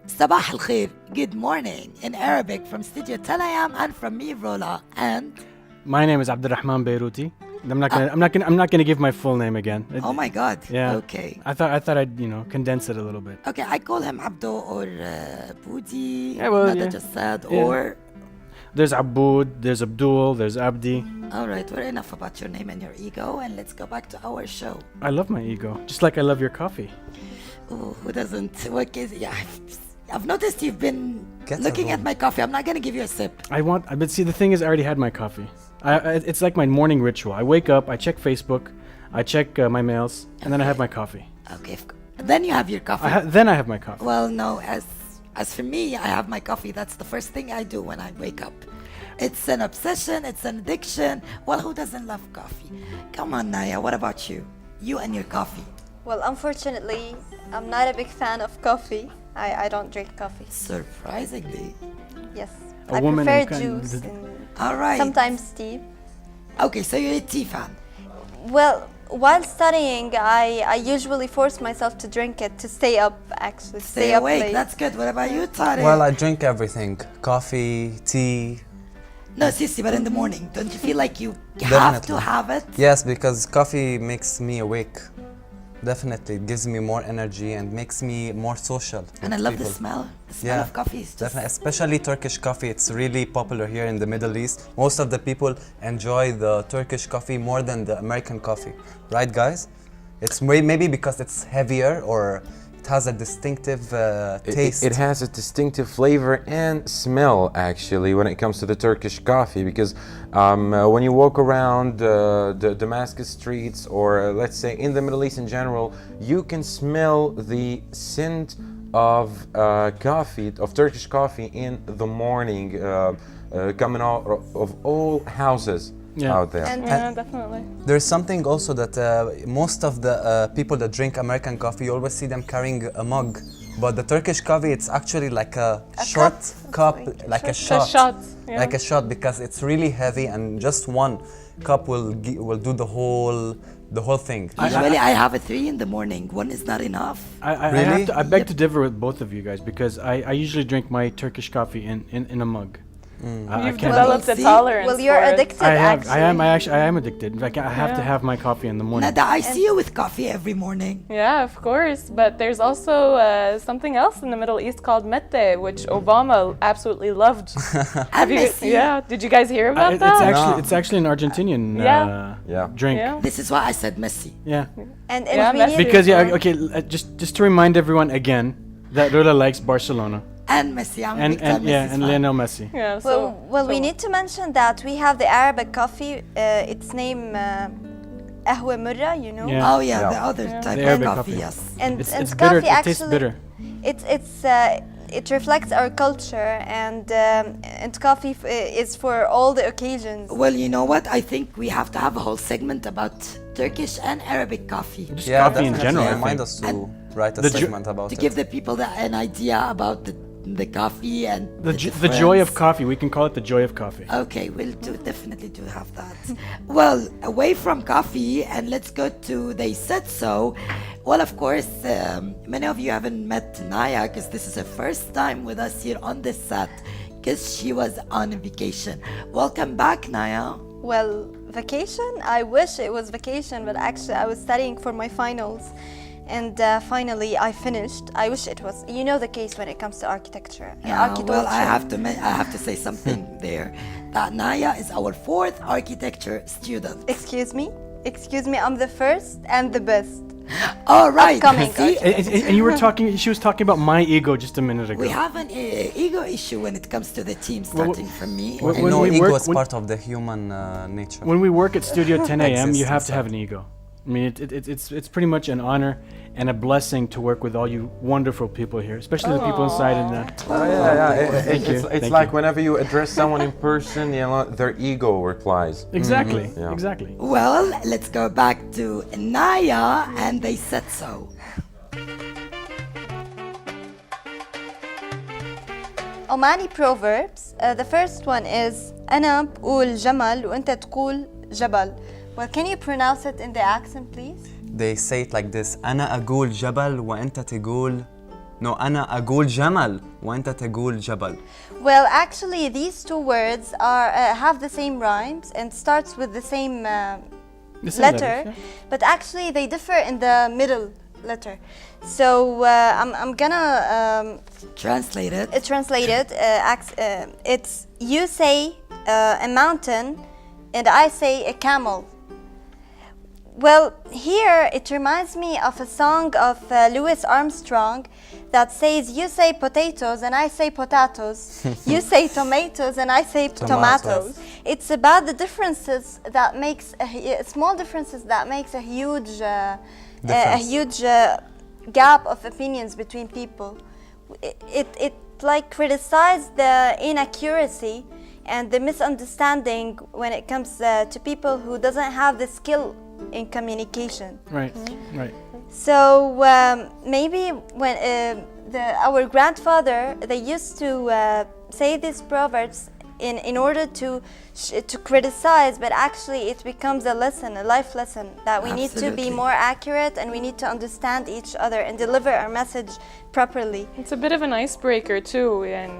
Sabah al khair, good morning in Arabic from Studio 10 a.m. and from me, Rola. And My name is Abdurrahman Beiruti. I'm not gonna give my full name again. oh my God, Yeah. okay. I thought I'd condense it a little bit. Okay, I call him Abdo or Budi, Yeah, well, Nada yeah. just said, Yeah. or... There's Aboud, there's Abdul, there's Abdi. Alright, we're enough about your name and your ego, and let's go back to our show. I love my ego, just like I love your coffee. Ooh, who doesn't? What is... Yeah, I've noticed you've been Get a looking at room. my coffee. I'm not gonna give you a sip. But see, the thing is, I already had my coffee. It's like my morning ritual. I wake up, I check Facebook, I check my mails, and then I have my coffee. Okay, then you have your coffee. Then I have my coffee. Well, no, as for me, I have my coffee. That's the first thing I do when I wake up. It's an obsession, it's an addiction. Well, who doesn't love coffee? Come on, Naya, what about you? You and your coffee. Well, unfortunately, I'm not a big fan of coffee. I don't drink coffee. Surprisingly. Yes. A I woman prefer in kind- juice and All right. sometimes tea. Okay, so you're a tea fan. Well, while studying, I usually force myself to drink it to stay up, actually. Stay up awake, late. that's good. What about you, Tariq? Well, I drink everything. Coffee, tea. No, Sissy, but in the morning, don't you feel like you have to Definitely. have it? Yes, because coffee makes me awake. Definitely, it gives me more energy and makes me more social. And I with love the people. smell. The smell Yeah, of coffee is just... Definitely, especially Turkish coffee. It's really popular here in the Middle East. Most of the people enjoy the Turkish coffee more than the American coffee. Right, guys? It's maybe because it's heavier or it has a distinctive taste. It has a distinctive flavor and smell actually when it comes to the Turkish coffee because when you walk around the Damascus streets or let's say in the Middle East in general, you can smell the scent of coffee, of Turkish coffee in the morning coming out of all houses out there. And Yeah, definitely. There's something also that most of the people that drink American coffee, you always see them carrying a mug. But the Turkish coffee, it's actually like a short cup, like a shot. Yeah. Like a shot because it's really heavy and just one cup will do the whole thing. Usually I have a 3 in the morning. One is not enough. Really? I beg to differ with both of you guys because I usually drink my Turkish coffee in a mug. I You've can't- developed a See? tolerance. well, you're for it. addicted, I am addicted. In fact, I have to Yeah. have my coffee in the morning. Nada, I see you with coffee every morning. Yeah, of course. But there's also something else in the Middle East called mette, which Obama absolutely loved. And Messi. Yeah, did you guys hear about that? It's actually an Argentinian Yeah. drink. Yeah. This is why I said Messi. Yeah. And Yeah, we Messi. need- Because okay, just to remind everyone again that Rula likes Barcelona And Messi, I'm a big time Messi and fan. Lionel Messi. Yeah, Well, we need to mention that we have the Arabic coffee. Its name قهوة مرة, you know. Yeah. Oh yeah, Yeah. the other type The of Arabic coffee, coffee. yes. And It's bitter. coffee It tastes actually, bitter. it reflects our culture, and coffee is for all the occasions. Well, you know what? I think we have to have a whole segment about Turkish and Arabic coffee Just Yeah, coffee in definitely. general. I Remind think. us to write a the ju- segment about to it. give the people an idea about the coffee and The joy of difference. coffee. We can call it the joy of coffee. Okay, we'll definitely do have that. Well, away from coffee, and let's go to They Said So. Well, of course, many of you haven't met Naya because this is her first time with us here on this set because she was on a vacation. Welcome back, Naya. Well, vacation? I wish it was vacation, but actually I was studying for my finals. And finally I finished. I wish it was, you know, the case when it comes to architecture. Well, I have to say something there. That Naya is our 4th architecture student. Excuse me, I'm the first and the best. All right. Upcoming See, And you were talking. She was talking about my ego just a minute ago. we have an ego issue when it comes to the team, starting from me. Well, I when know we ego work- is when- part of the human nature. When we work at Studio 10 a.m., you Exists have to have inside. an ego. I mean, it's pretty much an honor and a blessing to work with all you wonderful people here, especially the people inside. And Thank you, It's thank like you. whenever you address someone in person, their ego replies. Exactly, Yeah. exactly. Well, let's go back to Naya, and They Said So. Omani proverbs. The first one is أنا بقول جمل وأنت تقول جبل. Well, can you pronounce it in the accent, please? They say it like this: أنا أقول جبل وأنت تقول No, أنا أقول جمل وأنت تقول جبل. Well, actually, these two words are have the same rhymes and starts with the same The same letter, letters, but actually they differ in the middle letter. So I'm gonna Translate it. translate it. It's you say a mountain, and I say a camel. Well, here it reminds me of a song of Louis Armstrong that says, you say potatoes and I say potatoes. You say tomatoes and I say tomatoes. It's about the differences that makes small differences that makes a huge gap of opinions between people. It like criticized the inaccuracy and the misunderstanding when it comes to people who doesn't have the skill in communication. Right, right. So maybe when our grandfather, they used to say these proverbs in order to criticize, but actually it becomes a lesson, a life lesson, that we need to be Absolutely. more accurate and we need to understand each other and deliver our message properly. It's a bit of an icebreaker too, and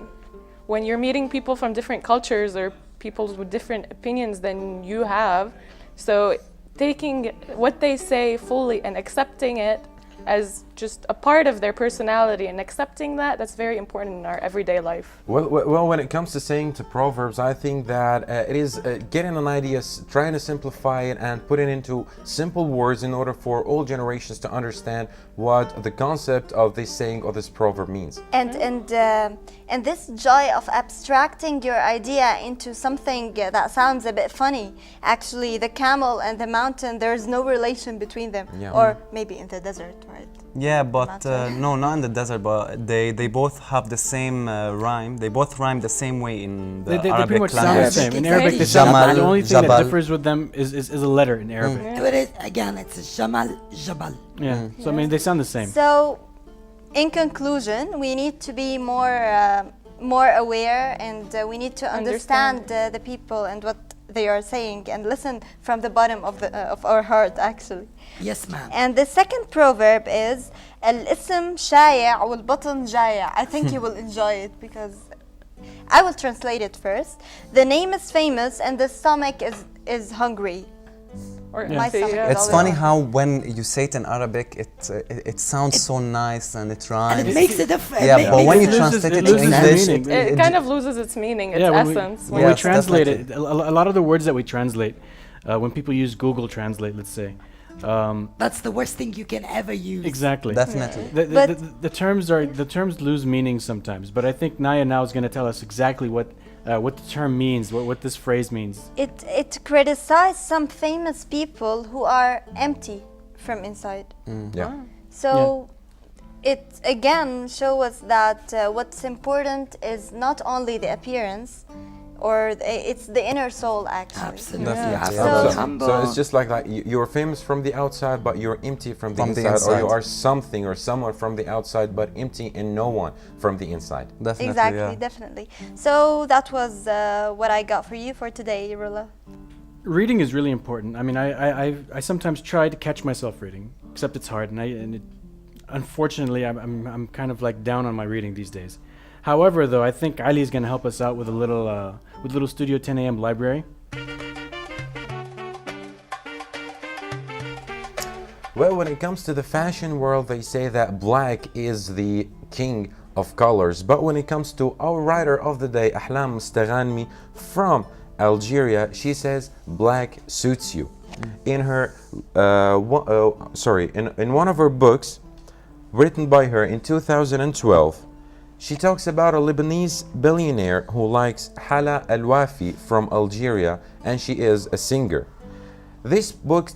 when you're meeting people from different cultures or people with different opinions than you have, so taking what they say fully and accepting it as just a part of their personality and accepting that's very important in our everyday life. Well, when it comes to saying to proverbs, I think that it is getting an idea, trying to simplify it and put it into simple words in order for all generations to understand what the concept of this saying or this proverb means. And this joy of abstracting your idea into something that sounds a bit funny. Actually, the camel and the mountain, there's no relation between them. Yeah. Or maybe in the desert, right? Yeah, but no, not in the desert, but they both have the same rhyme. They both rhyme the same way in the They pretty Arabic much sound the language. same. In Arabic, Arabic, they it's sound Jamal, the only thing that Jabal. differs with them is a letter in Arabic. But again, it's Jamal, Jabal. Yeah. So I mean, they sound the same. So, in conclusion, we need to be more aware, and we need to understand the people and what they are saying, and listen from the bottom of our heart, actually. Yes, ma'am. And the second proverb is الاسم شايع والبطن جايع. I think you will enjoy it because I will translate it first. The name is famous and the stomach is hungry. Or My stomach is It's always funny hungry. how when you say it in Arabic, it sounds so nice and it rhymes. And it makes it different. Yeah, but when you loses- translate it it to loses English, meaning. It kind of loses its meaning, its when essence. when we Yes, translate definitely. it, a lot of the words that we translate, when people use Google Translate, let's say, That's the worst thing you can ever use. exactly. definitely. The terms lose meaning sometimes, but I think Naya now is going to tell us exactly what the term means, what this phrase means. It criticized some famous people who are empty from inside. Yeah. So it again shows us that what's important is not only the appearance, or it's the inner soul, actually. Absolutely. Definitely. You have So- to be So, humble. so it's just like that. You're famous from the outside, but you're empty from the From the inside, or you inside. are something or someone from the outside, but empty in no one from the inside. Definitely, Exactly, yeah. definitely. So that was what I got for you for today, Rula. Reading is really important. I mean, I sometimes try to catch myself reading, except it's hard, unfortunately, I'm kind of like down on my reading these days. However, though, I think Ali is going to help us out with a little Studio 10 a.m. library. Well, when it comes to the fashion world, they say that black is the king of colors. But when it comes to our writer of the day, Ahlam Mustaghanmi from Algeria, she says black suits you. In her, in one of her books, written by her in 2012, she talks about a Lebanese billionaire who likes Hala Al-Wafi from Algeria, and she is a singer. This book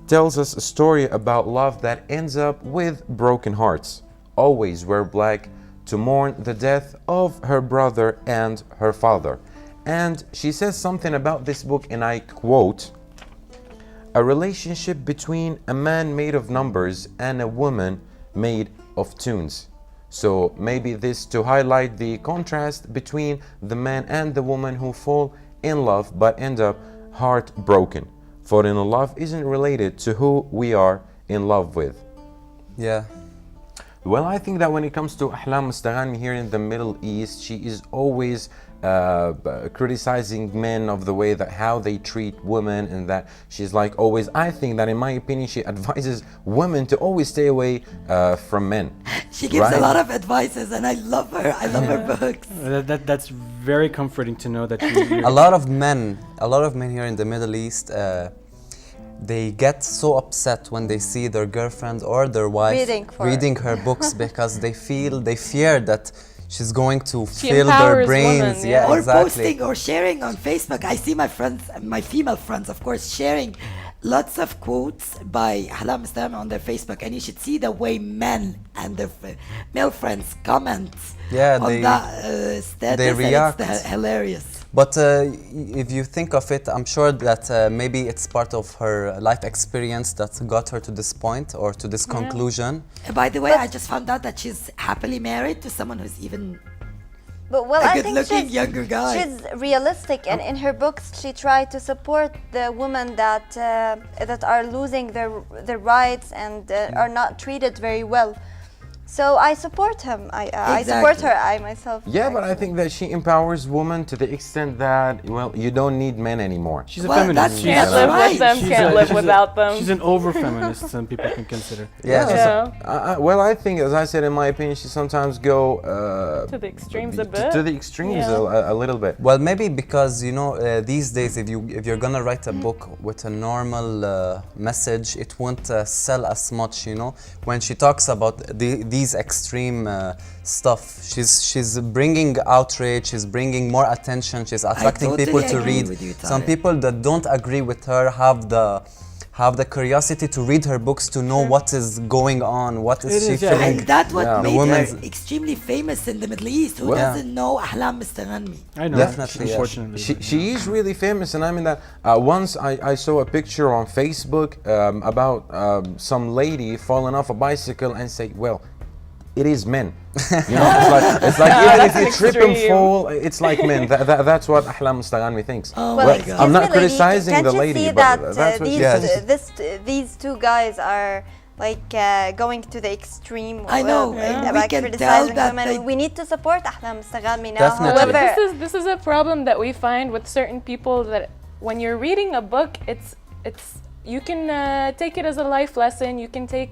tells us a story about love that ends up with broken hearts. Always wear black to mourn the death of her brother and her father. And she says something about this book, and I quote, "A relationship between a man made of numbers and a woman made of tunes." So maybe this to highlight the contrast between the man and the woman who fall in love but end up heartbroken. Falling in love isn't related to who we are in love with. Yeah. Well, I think that when it comes to Ahlam Mustaghanmi here in the Middle East, she is always criticizing men of the way that how they treat women, and that she's like always, I think that in my opinion, she advises women to always stay away from men. She gives a Right. lot of advices, and I love her. I love her books. That's very comforting to know that A lot of men here in the Middle East, they get so upset when they see their girlfriend or their wife Reading her books because they fear that she's going to She fill their empowers brains. women, yeah. Or exactly. posting or sharing on Facebook. I see my friends, my female friends, of course, sharing lots of quotes by Ahlam Islam on their Facebook, and you should see the way men and their male friends comment Yeah, on they- that status, they and react. it's hilarious. But if you think of it, I'm sure that maybe it's part of her life experience that got her to this point or to this conclusion. By the way, I just found out that she's happily married to someone who's even But well, a I think good-looking younger guy. she's realistic, and in her books, she tried to support the women that are losing their rights and are not treated very well. So I support him. I support Exactly. her. I myself. Yeah, but I think that she empowers women to the extent that, well, you don't need men anymore. She's a Well, feminist. that's- She's Can't That's live right. with them, she's can't a- live she's a- without them. She's an over-feminist, some people can consider. Yeah. Yeah. Well, I think, as I said, in my opinion, she sometimes go To the extremes a to bit. the extremes Yeah. a little bit. Well, maybe because these days, if you're gonna write a book with a normal message, it won't sell as much. When she talks about these extreme stuff, she's bringing outrage, she's bringing more attention, she's attracting totally people to agree read. with you, Some Tarek. people that don't agree with her have the curiosity to read her books to know what is going on, what is It she is, yeah. feeling. And that's what Yeah. The made her women's- extremely famous in the Middle East. Who Well- doesn't know Ahlam Mustaghanmi? I know. Definitely, yes. Unfortunately. She is really famous, and I mean that once I saw a picture on Facebook about some lady falling off a bicycle and say, well, it is men. It's like even if you That's trip and extreme. fall, it's like men. That's what Ahlam Mustaghanmi thinks. Oh Well, my Well, God. I'm not excuse me, lady, criticizing can't the you lady, see but that that's what she Yes. these two guys are like going to the extreme? I know, Yeah. we about can criticizing tell that women. they- We need to support Ahlam Mustaghanmi now. Definitely. But However, this is a problem that we find with certain people, that when you're reading a book, it's you can take it as a life lesson. You can take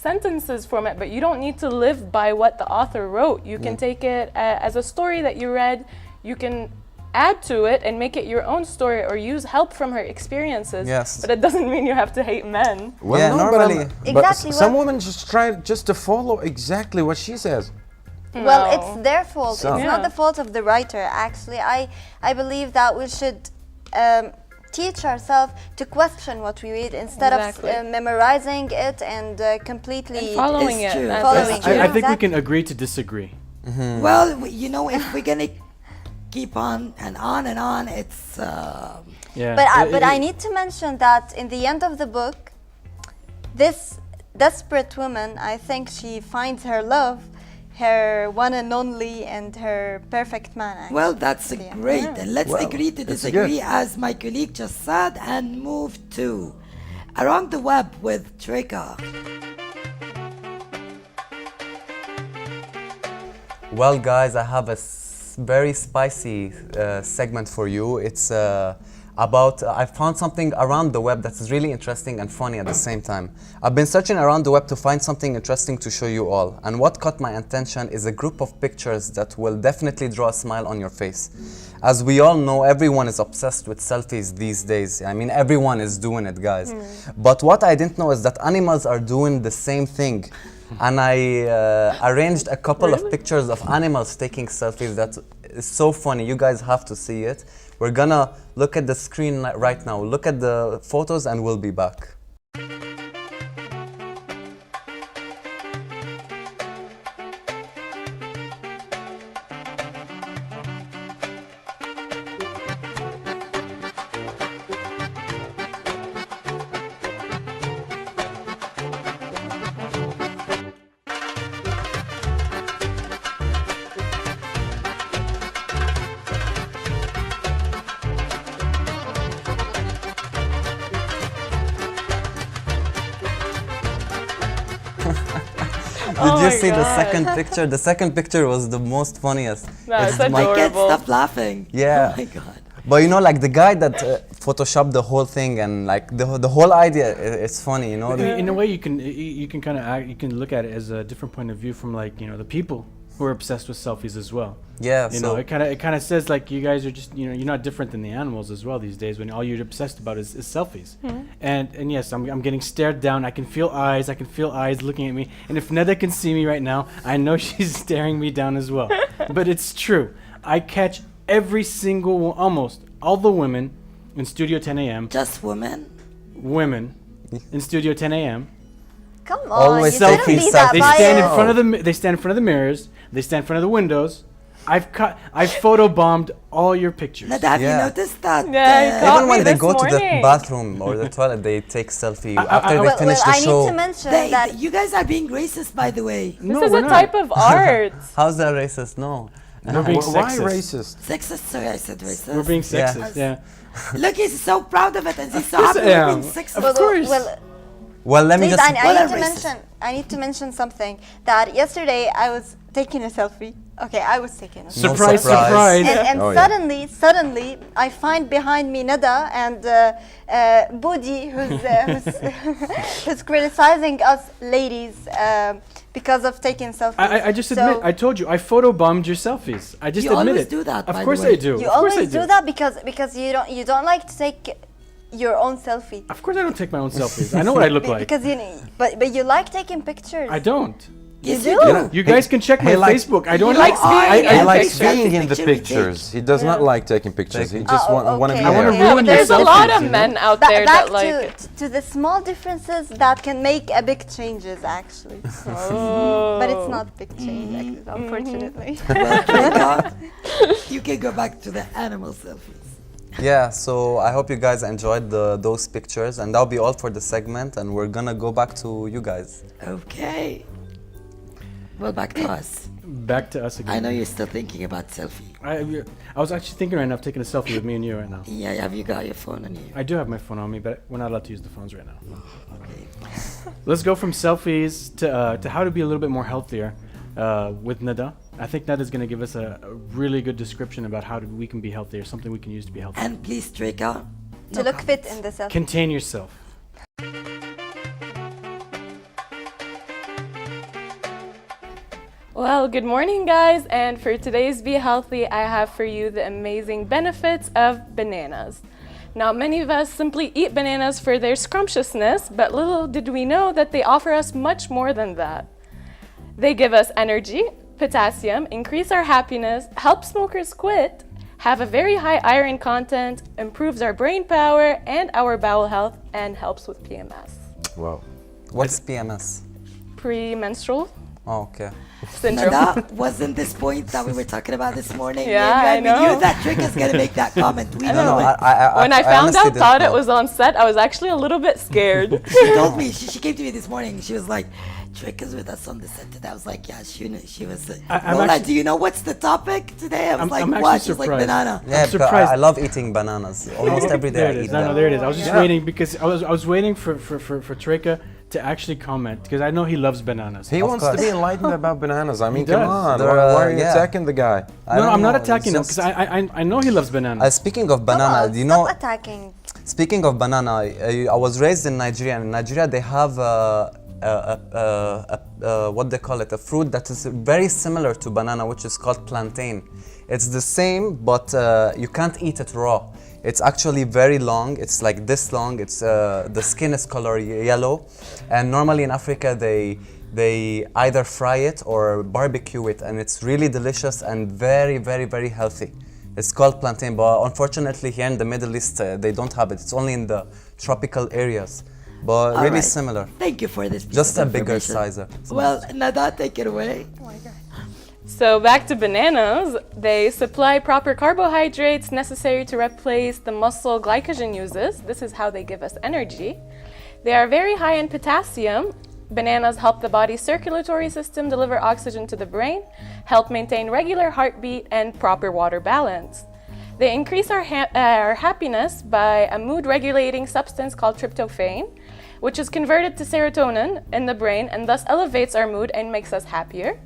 sentences from it, but you don't need to live by what the author wrote. You can take it as a story that you read. You can add to it and make it your own story, or use help from her experiences. Yes. But it doesn't mean you have to hate men. Well, Yeah, no, normally- but Exactly, some well- women just try just to follow exactly what she says. well, No. it's their fault. So- It's not Yeah. the fault of the writer. Actually, I believe that we should teach ourselves to question what we read instead Exactly. of memorizing it and completely Following It's it. true. as Following a- it. I think we Exactly. can agree to disagree. Well, if we're gonna keep on, it's Yeah. But I need to mention that in the end of the book, this desperate woman, I think she finds her love, her one and only, and her perfect man. Actually. well, that's Yeah. great. And let's Well, agree to it's disagree, good. as my colleague just said, and move to Around the Web with Trika. Well, guys, I have a very spicy segment for you. It's about I found something around the web that's really interesting and funny at the same time. I've been searching around the web to find something interesting to show you all, and what caught my attention is a group of pictures that will definitely draw a smile on your face. As we all know, everyone is obsessed with selfies these days. I mean, everyone is doing it, guys. But what I didn't know is that animals are doing the same thing. And I arranged a couple of pictures of animals taking selfies that is so funny. You guys have to see it. We're gonna look at the screen right now. Look at the photos and we'll be back. Did you my see the God. second picture? The second picture was the most funniest. That's It's my- I can't adorable. stop laughing. Yeah. Oh my god. But you know, like the guy that photoshopped the whole thing and like the whole idea, it's funny, you know. In a way, you can kind of you can look at it as a different point of view from like the people who are obsessed with selfies as well. Yeah. You So know, it kind of says like you guys are just you're not different than the animals as well these days when all you're obsessed about is selfies. And yes, I'm getting stared down. I can feel eyes looking at me. And if Neda can see me right now, I know she's staring me down as well. But it's true. I catch every single almost all the women in Studio 10 a.m. Just women? women in Studio 10 a.m. Come on, Always you didn't selfie, be that selfie. They stand in biased. front of they stand in front of the mirrors. They stand in front of the windows. I've photobombed all your pictures. Nada, have you Yeah. noticed that? Yeah, I caught Even me when they this go to the morning. bathroom or the toilet, they take selfie I- after they Well, finish the I show. need to mention They, that you guys are being racist, by the way. No, This is we're a not. type of art. How's that racist? No. We're being Why sexist. racist? Sexist, sorry, I said racist. We're being Yeah. sexist. Yeah. Look, he's so proud of it and he's so course happy I we're am. being sexist. Of course. Well, let me please, just. I What need a to racist. mention something. That yesterday I was taking a selfie. Okay, I was taking a selfie. No Surprise, surprise. surprise. And Oh, yeah. suddenly, I find behind me Nada and Budi, who's criticizing us ladies because of taking selfies. I just So admit. I told you. I photobombed your selfies. I just You admit always it. do that, Of by the course way. I do. you Of course I always do that because you don't like to take your own selfie. Of course I don't take my own selfies. I know what I look like. Because but you like taking pictures. I don't. Yes, you you do. do. You guys can check he my likes- Facebook. I don't He like. likes being in He the likes picture. being in the Picture we take. pictures. He does not like taking pictures. He just Oh, want to be okay. I wanna there. okay. ruin But your There's a selfies, lot of you know? men out Back there that like. to the small differences that can make a big changes actually. Oh. But it's not big change, unfortunately. Well, Trika, you can go back to the animal selfies. Yeah, so I hope you guys enjoyed those pictures, and that'll be all for the segment, and we're gonna go back to you guys. Okay. Well, back to us. Back to us again. I know you're still thinking about selfie. I was actually thinking right now of taking a selfie with me and you right now. Yeah, have you got your phone on you? I do have my phone on me, but we're not allowed to use the phones right now. Okay. Let's go from selfies to how to be a little bit more healthier with Nada. I think Nada's going to give us a really good description about how we can be healthier, something we can use to be healthy. And please, Trika, To look fit in the selfie. Contain yourself. Well, good morning, guys. And for today's Be Healthy, I have for you the amazing benefits of bananas. Now, many of us simply eat bananas for their scrumptiousness, but little did we know that they offer us much more than that. They give us energy, potassium, increase our happiness, help smokers quit, have a very high iron content, improves our brain power and our bowel health, and helps with PMS. Wow. What's PMS? Premenstrual Oh, okay. syndrome. Nada, wasn't this point that we were talking about this morning? Yeah, Me I and you, we knew know. that Trika's going to make that comment. We No, know no, it. When I found honestly out, didn't thought it know. was on set, I was actually a little bit scared. She told me, she came to me this morning. She was like, Trika's with us on the set today. I was like, yeah, she knew. She was, I'm Lola, actually- do you know what's the topic today? I was I'm like, actually what? She was like, surprised. banana. Yeah, I'm because surprised. I love eating bananas. Almost every day There I it eat is. them. No, there it is. I was just Yeah. waiting because I was waiting for Treka to actually comment because I know he loves bananas. He Of wants to be course. enlightened about bananas. I mean, does. come on. They're, Why are you yeah. attacking the guy? I No, don't I'm not know, attacking him it's because I know he loves bananas. Speaking of Come banana, on, do you stop know? attacking. Speaking of banana, I was raised in Nigeria. And in Nigeria, they have what they call it, a fruit that is very similar to banana, which is called plantain. It's the same, but you can't eat it raw. It's actually very long. It's like this long. It's the skin is color yellow, and normally in Africa they either fry it or barbecue it, and it's really delicious and very, very, very healthy. It's called plantain, but unfortunately here in the Middle East they don't have it. It's only in the tropical areas, but All really right. similar. Thank you for this piece Just of a bigger information. size. Well, Nada, take it away. So back to bananas, they supply proper carbohydrates necessary to replace the muscle glycogen uses. This is how they give us energy. They are very high in potassium. Bananas help the body's circulatory system deliver oxygen to the brain, help maintain regular heartbeat and proper water balance. They increase our happiness by a mood regulating substance called tryptophan. which is converted to serotonin in the brain and thus elevates our mood and makes us happier.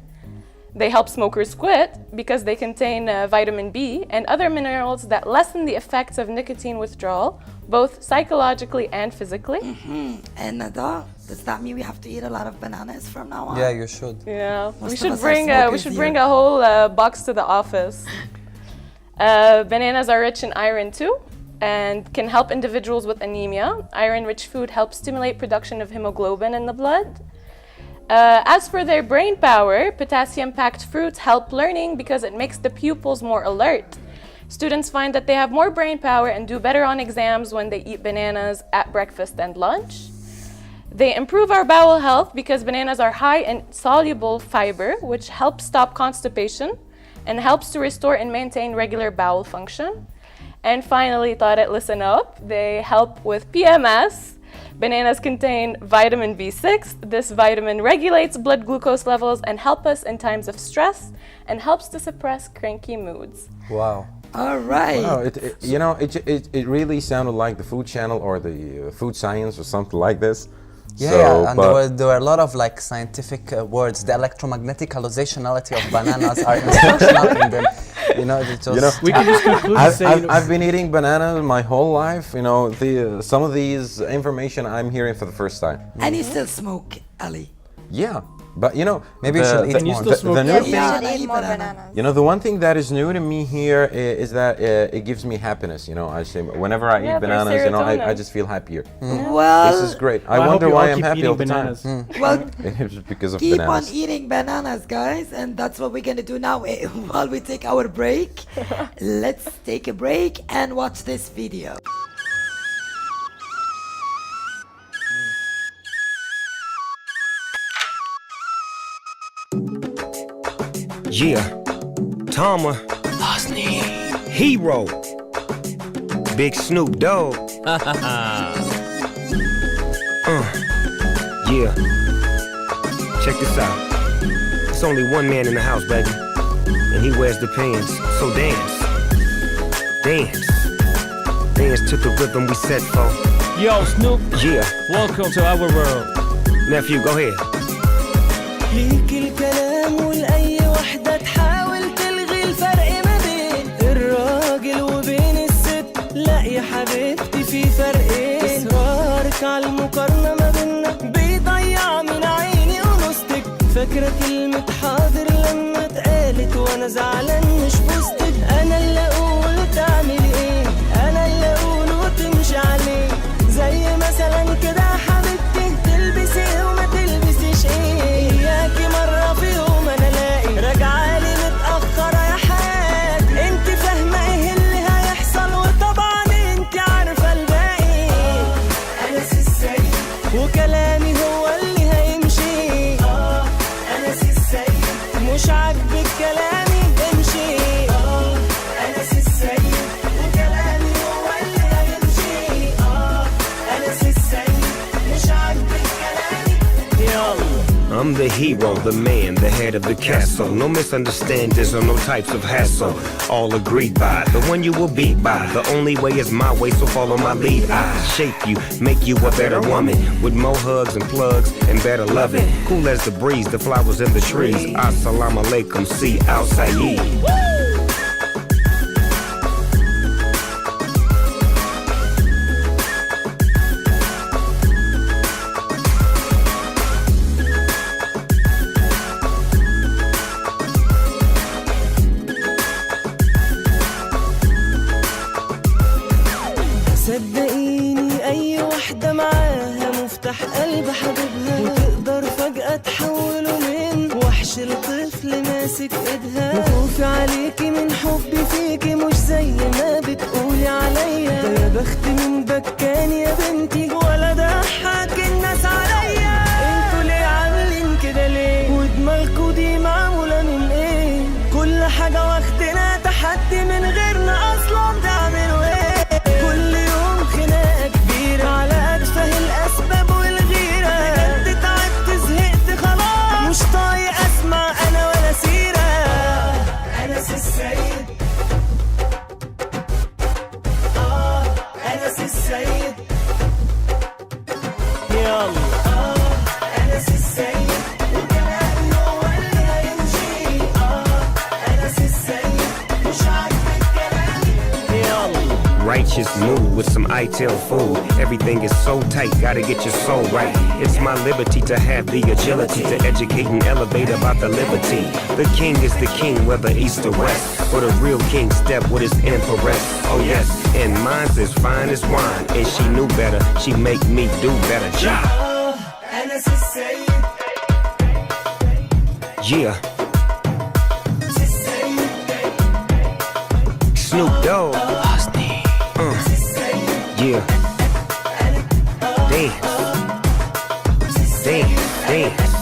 They help smokers quit because they contain vitamin B and other minerals that lessen the effects of nicotine withdrawal, both psychologically and physically. And Nada, does that mean we have to eat a lot of bananas from now on? Yeah, you should. Yeah, Most we of should us are bring smokers here. a whole box to the office. Bananas are rich in iron too, and can help individuals with anemia. Iron-rich food helps stimulate production of hemoglobin in the blood. As for their brain power, potassium-packed fruits help learning because it makes the pupils more alert. Students find that they have more brain power and do better on exams when they eat bananas at breakfast and lunch. They improve our bowel health because bananas are high in soluble fiber, which helps stop constipation and helps to restore and maintain regular bowel function. And finally, Tariq, listen up, they help with PMS. Bananas contain vitamin B6. This vitamin regulates blood glucose levels and helps us in times of stress and helps to suppress cranky moods. Wow. All right. Wow, it really sounded like the Food Channel or the Food Science or something like this. Yeah, and there were a lot of like scientific words. The electromagnetic hallucinationality of bananas are instructional in them. You know, it just, We can just conclude to say, I've been eating bananas my whole life. You know, some of these information I'm hearing for the first time. And you still smoke, Ali. Yeah, but you know, Maybe you should eat Can you more. still smoke? the new Yes, thing, yeah. You and I should eat eat more banana. bananas. you know, the one thing that is new to me here is that it gives me happiness. You know, I say whenever I Yeah, eat there's bananas, you know, I serotonin. just feel happier. Well, This is great. I I hope wonder you all why I'm keep happy eating all the bananas. time. well, It's because of keep bananas. on eating bananas, guys, and that's what we're gonna do now. While we take our break, let's take a break and watch this video. Yeah, Tama, Hero, Big Snoop Dogg. Yeah, check this out. It's only one man in the house, baby, and he wears the pants. So dance, dance, dance to the rhythm we set for. Yo, Snoop, Yeah, welcome to our world. nephew, go ahead. ليك الكلام ولأي وحدة تحاول تلغي الفرق ما بين الراجل وبين الست. لا يا حبيبتي في فرقين، إصرارك على المقارنة ما بينا بيضيع من عيني ونصتك. فاكرة كلمة حاضر لما اتقالت وأنا زعلان مش بوستك. أنا اللي أقول وتعملي إيه، أنا اللي أقول وتمشي عليه. زي مثلا كده يا حبيبتي تلبسي إيه وما تلبسيش إيه. إياكي مرة في يوم أنا ألاقي راجعالي متأخرة يا حياتي. أنت فاهمة إيه اللي هيحصل وطبعا أنت عارفة الباقي. أنا السيد وكلامي هو اللي هيمشي. أنا السيد مش عاجبك كلامي امشي. أنا السيد وكلامي هو اللي هيمشي. أنا السيد مش عاجبك كلامي يلا. I'm the hero, the man, the head of the castle. No misunderstandings or no types of hassle. All agreed by, the one you will beat by. The only way is my way, so follow my lead. I shape you, make you a better woman. With more hugs and plugs and better loving. Cool as the breeze, the flowers in the trees. Assalamu alaikum, see outside. صدقيني أي واحدة معاها مفتاح قلب حبيبها، وتقدر فجأة تحوله من وحش لطفل ماسك ايدها. وخوفي عليكي من حبي فيكي مش زي ما بتقولي عليا. ده يا بخت من بكاني يا بنتي ولا ضحك الناس عليا. انتوا ليه عاملين كده ليه؟ ودماغكوا دي معمولة من ايه؟ كل حاجة واخدنا تحدي من غيرنا أصلا تعملوا ايه؟ كل يوم خناقة كبيرة على أتفه الأسباب والغيرة. بجد تعبت زهقت خلاص مش طايق أسمع أنا ولا سيرة. أنس السيد أنس السيد يلا أنا السيد وكلامي هو اللي هيمشي. أنا السيد مش عاجبك كلامي. يلا Righteous mood with some ITIL food. Everything is so tight, gotta get your soul right. It's my liberty to have the agility to educate and elevate about the liberty. The king is the king, whether east or west. For the real king step with his empress. Oh yes, and mine's as fine as wine. And she knew better, she make me do better. Ja. أنا السيد Yeah. Snoop Dogg. Yeah. Dance. Dance. Dance.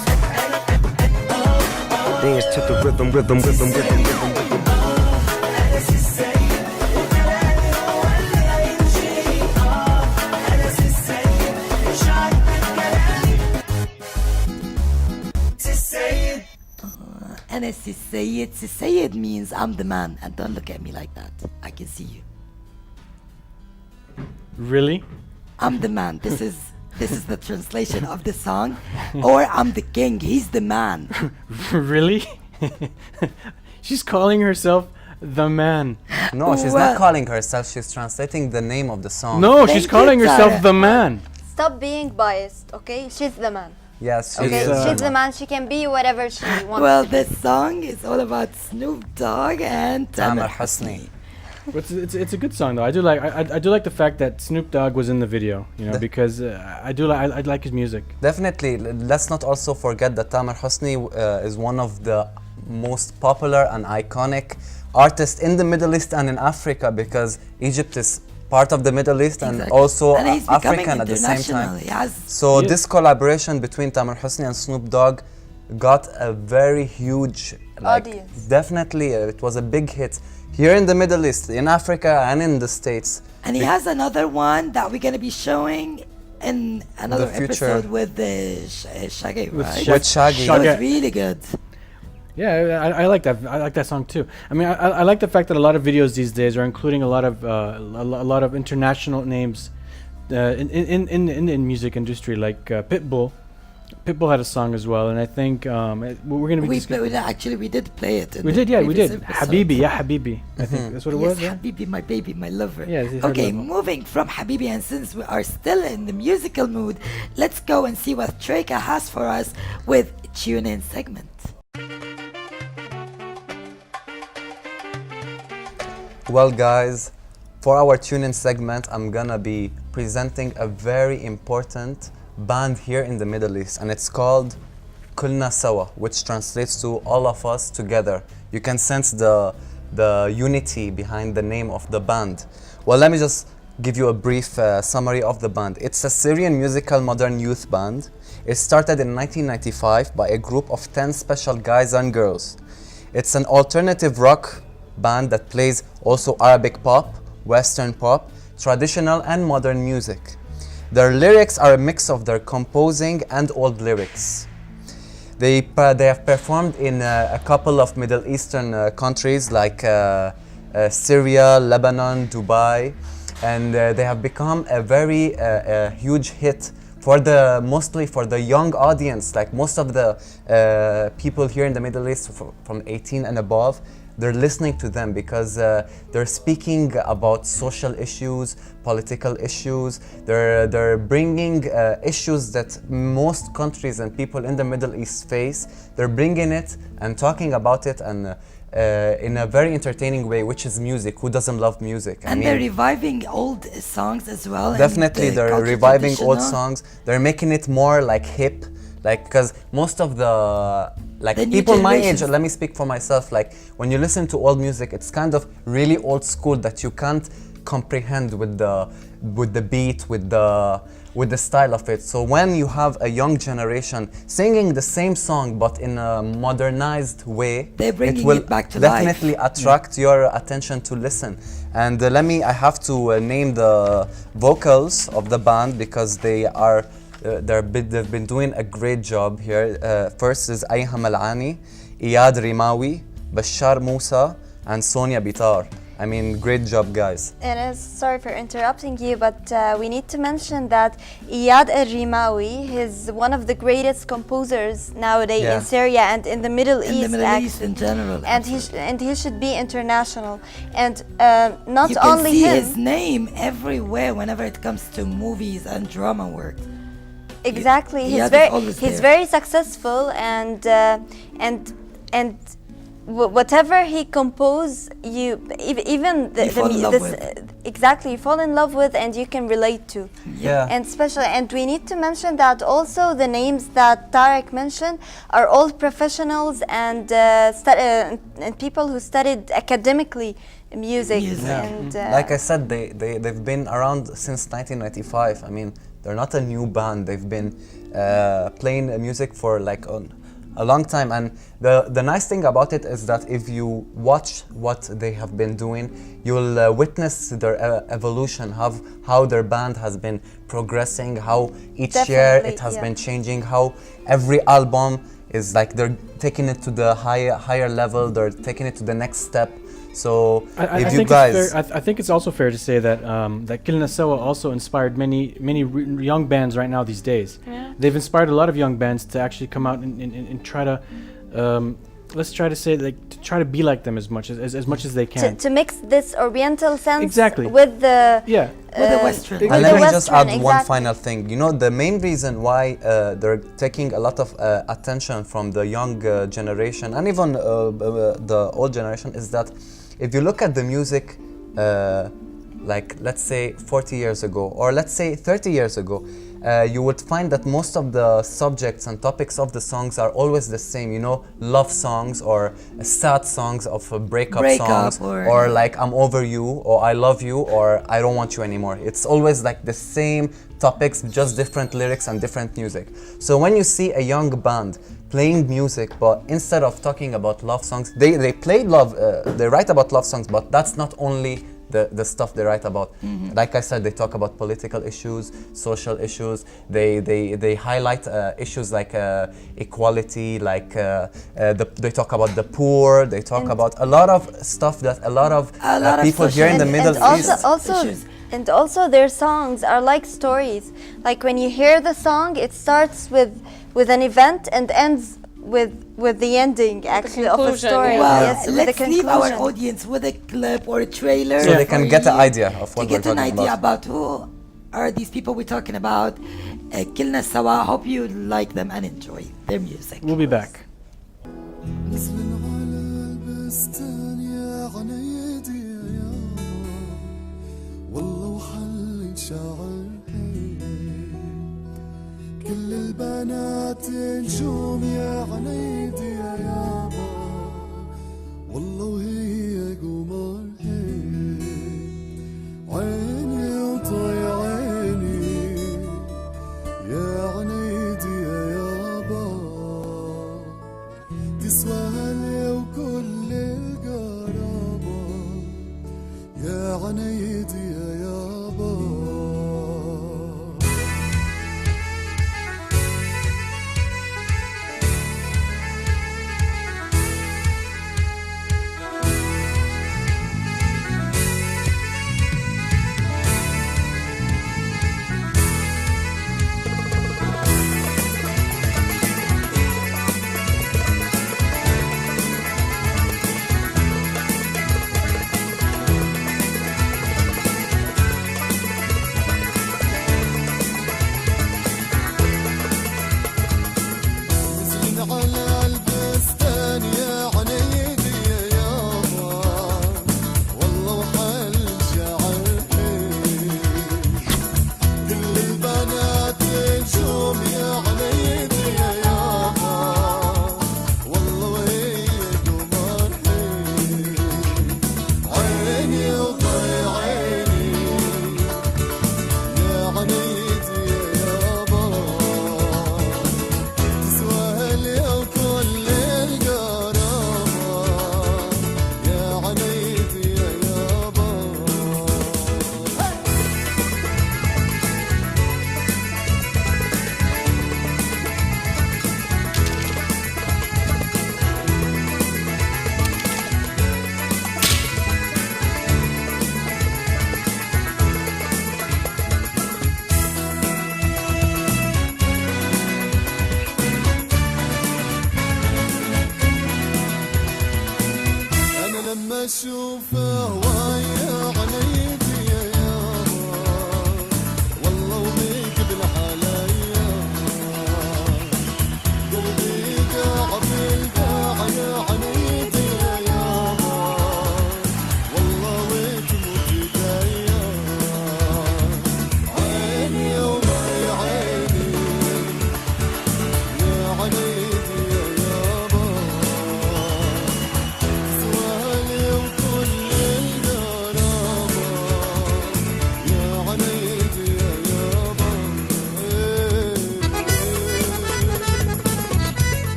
Dance to the rhythm, rhythm, rhythm, rhythm, rhythm, rhythm. أنا السيد. السيد means I'm the man, and don't look at me like that. I can see you. Really? I'm the man. This is the translation of the song. Or I'm the king. He's the man. Really? She's calling herself the man. No, she's Well- not calling herself. She's translating the name of the song. No, Thank she's you, calling herself Tara. the man. Stop being biased, okay? She's the man. Yes, she Okay, is. she's the man. She can be whatever she wants. Well, this song is all about Snoop Dogg and Tamer Tamer Hosni. But it's a good song though. I do like the fact that Snoop Dogg was in the video, you know, because I like his music. Definitely, let's not also forget that Tamer Hosni is one of the most popular and iconic artists in the Middle East and in Africa, because Egypt is part of the Middle East and Exactly. also And he's becoming African at the same international. time. He has So Yeah. this collaboration between Tamer Hosni and Snoop Dogg got a very huge Audience. Definitely, it was a big hit here in the Middle East, in Africa and in the States. and he has another one that we're gonna be showing in another The future. episode with the Shaggy, With right? With Shaggy. That was Shaggy. really good. Yeah, I like that. I like that song too. I mean, I like the fact that a lot of videos these days are including a lot of international names in the music industry, like Pitbull. Pitbull had a song as well, and I think we're gonna be. Actually, we did play it. In We the did, yeah, we previous did. episode. Habibi, yeah, Habibi. I think that's what it Yes, was. Yeah. Habibi, my baby, my lover. Yeah, it's her Okay, lover. moving from Habibi, and since we are still in the musical mood, let's go and see what Treka has for us with Tune In segment. Well, guys, for our tune-in segment, I'm gonna be presenting a very important band here in the Middle East, and it's called Kulna Sawa, which translates to all of us together. You can sense the unity behind the name of the band. Well, let me just give you a brief summary of the band. It's a Syrian musical modern youth band. It started in 1995 by a group of 10 special guys and girls. It's an alternative rock band that plays also Arabic pop, Western pop, traditional and modern music. Their lyrics are a mix of their composing and old lyrics. They have performed in a couple of Middle Eastern countries like Syria, Lebanon, Dubai, and they have become a very huge hit for mostly for the young audience. Like most of the people here in the Middle East from 18 and above, they're listening to them because they're speaking about social issues, political issues. They're bringing issues that most countries and people in the Middle East face. They're bringing it and talking about it, and in a very entertaining way, which is music. Who doesn't love music? And they're reviving old songs as well. and Definitely, the they're culture reviving old traditional. songs. They're making it more like hip, like because most of the The new people my age. generations. Let me speak for myself. Like when you listen to old music, it's kind of really old school that you can't comprehend with the beat, with the style of it. So when you have a young generation singing the same song but in a modernized way, They're bringing will it back to life. definitely attract your attention to listen. And I have to name the vocals of the band because they've been doing a great job here. First is Ayham Al-Ani, Iyad Rimawi, Bashar Musa, and Sonia Bitar. I mean, great job, guys. And sorry for interrupting you, but we need to mention that Iyad al-Rimawi is one of the greatest composers nowadays Yeah. in Syria and in the Middle In East. the Middle East in general. and he should be international. And not you can only see him. his name everywhere whenever it comes to movies and drama work. Exactly, Iyad is always he's there. very successful, and whatever he compose, even You fall in love with. exactly, you fall in love with, and you can relate to. Yeah. And especially, and we need to mention that also the names that Tarek mentioned are all professionals and and people who studied academically music. Music. Yeah. And Like I said, they've been around since 1995. I mean, they're not a new band. They've been playing music for like a long time. And the nice thing about it is that if you watch what they have been doing, you'll witness their evolution, how their band has been progressing, how each year Definitely, it has yeah. been changing, how every album is like they're taking it to the higher level, they're taking it to the next step. So I if you think guys, it's fair, I think it's also fair to say that that Kilna Sawa also inspired many young bands right now these days. Yeah. They've inspired a lot of young bands to actually come out and try to let's try to say like to try to be like them as much as they can. to mix this Oriental sense Exactly. with the Yeah. With the Western. and with let the me just add Western, one exactly. final thing. You know, the main reason why they're taking a lot of attention from the young generation and even the old generation is that if you look at the music, like let's say 40 years ago, or let's say 30 years ago, you would find that most of the subjects and topics of the songs are always the same, you know, love songs or sad songs of breakup songs, or like I'm over you, or I love you, or I don't want you anymore. It's always like the same topics, just different lyrics and different music. So when you see a young band playing music, but instead of talking about love songs, they play love, they write about love songs, but that's not only the stuff they write about. Like I said, they talk about political issues, social issues. They highlight issues like equality, like they talk about the poor. They talk about a lot of stuff that a lot of people here in the Middle East. And also their songs are like stories. Like when you hear the song, it starts with an event and ends with the ending actually of a conclusion, story. yeah. Well, Yes, with the let's leave our conclusion. audience with a clip or a trailer. So they can for get an you idea of what to we're get an talking idea about. about who are these people we're talking about. Kilna Sawa. Hope you like them and enjoy their music. We'll be back. نزلن على البستان يا عنيدي يا والله وحلت شعر كل البنات نجوم يا عنيدي يا يابا والله وهي قمر عيني وطي عيني يا عنيدي يا يابا تسوى هلي وكل القرابة يا عنيدي يا يابا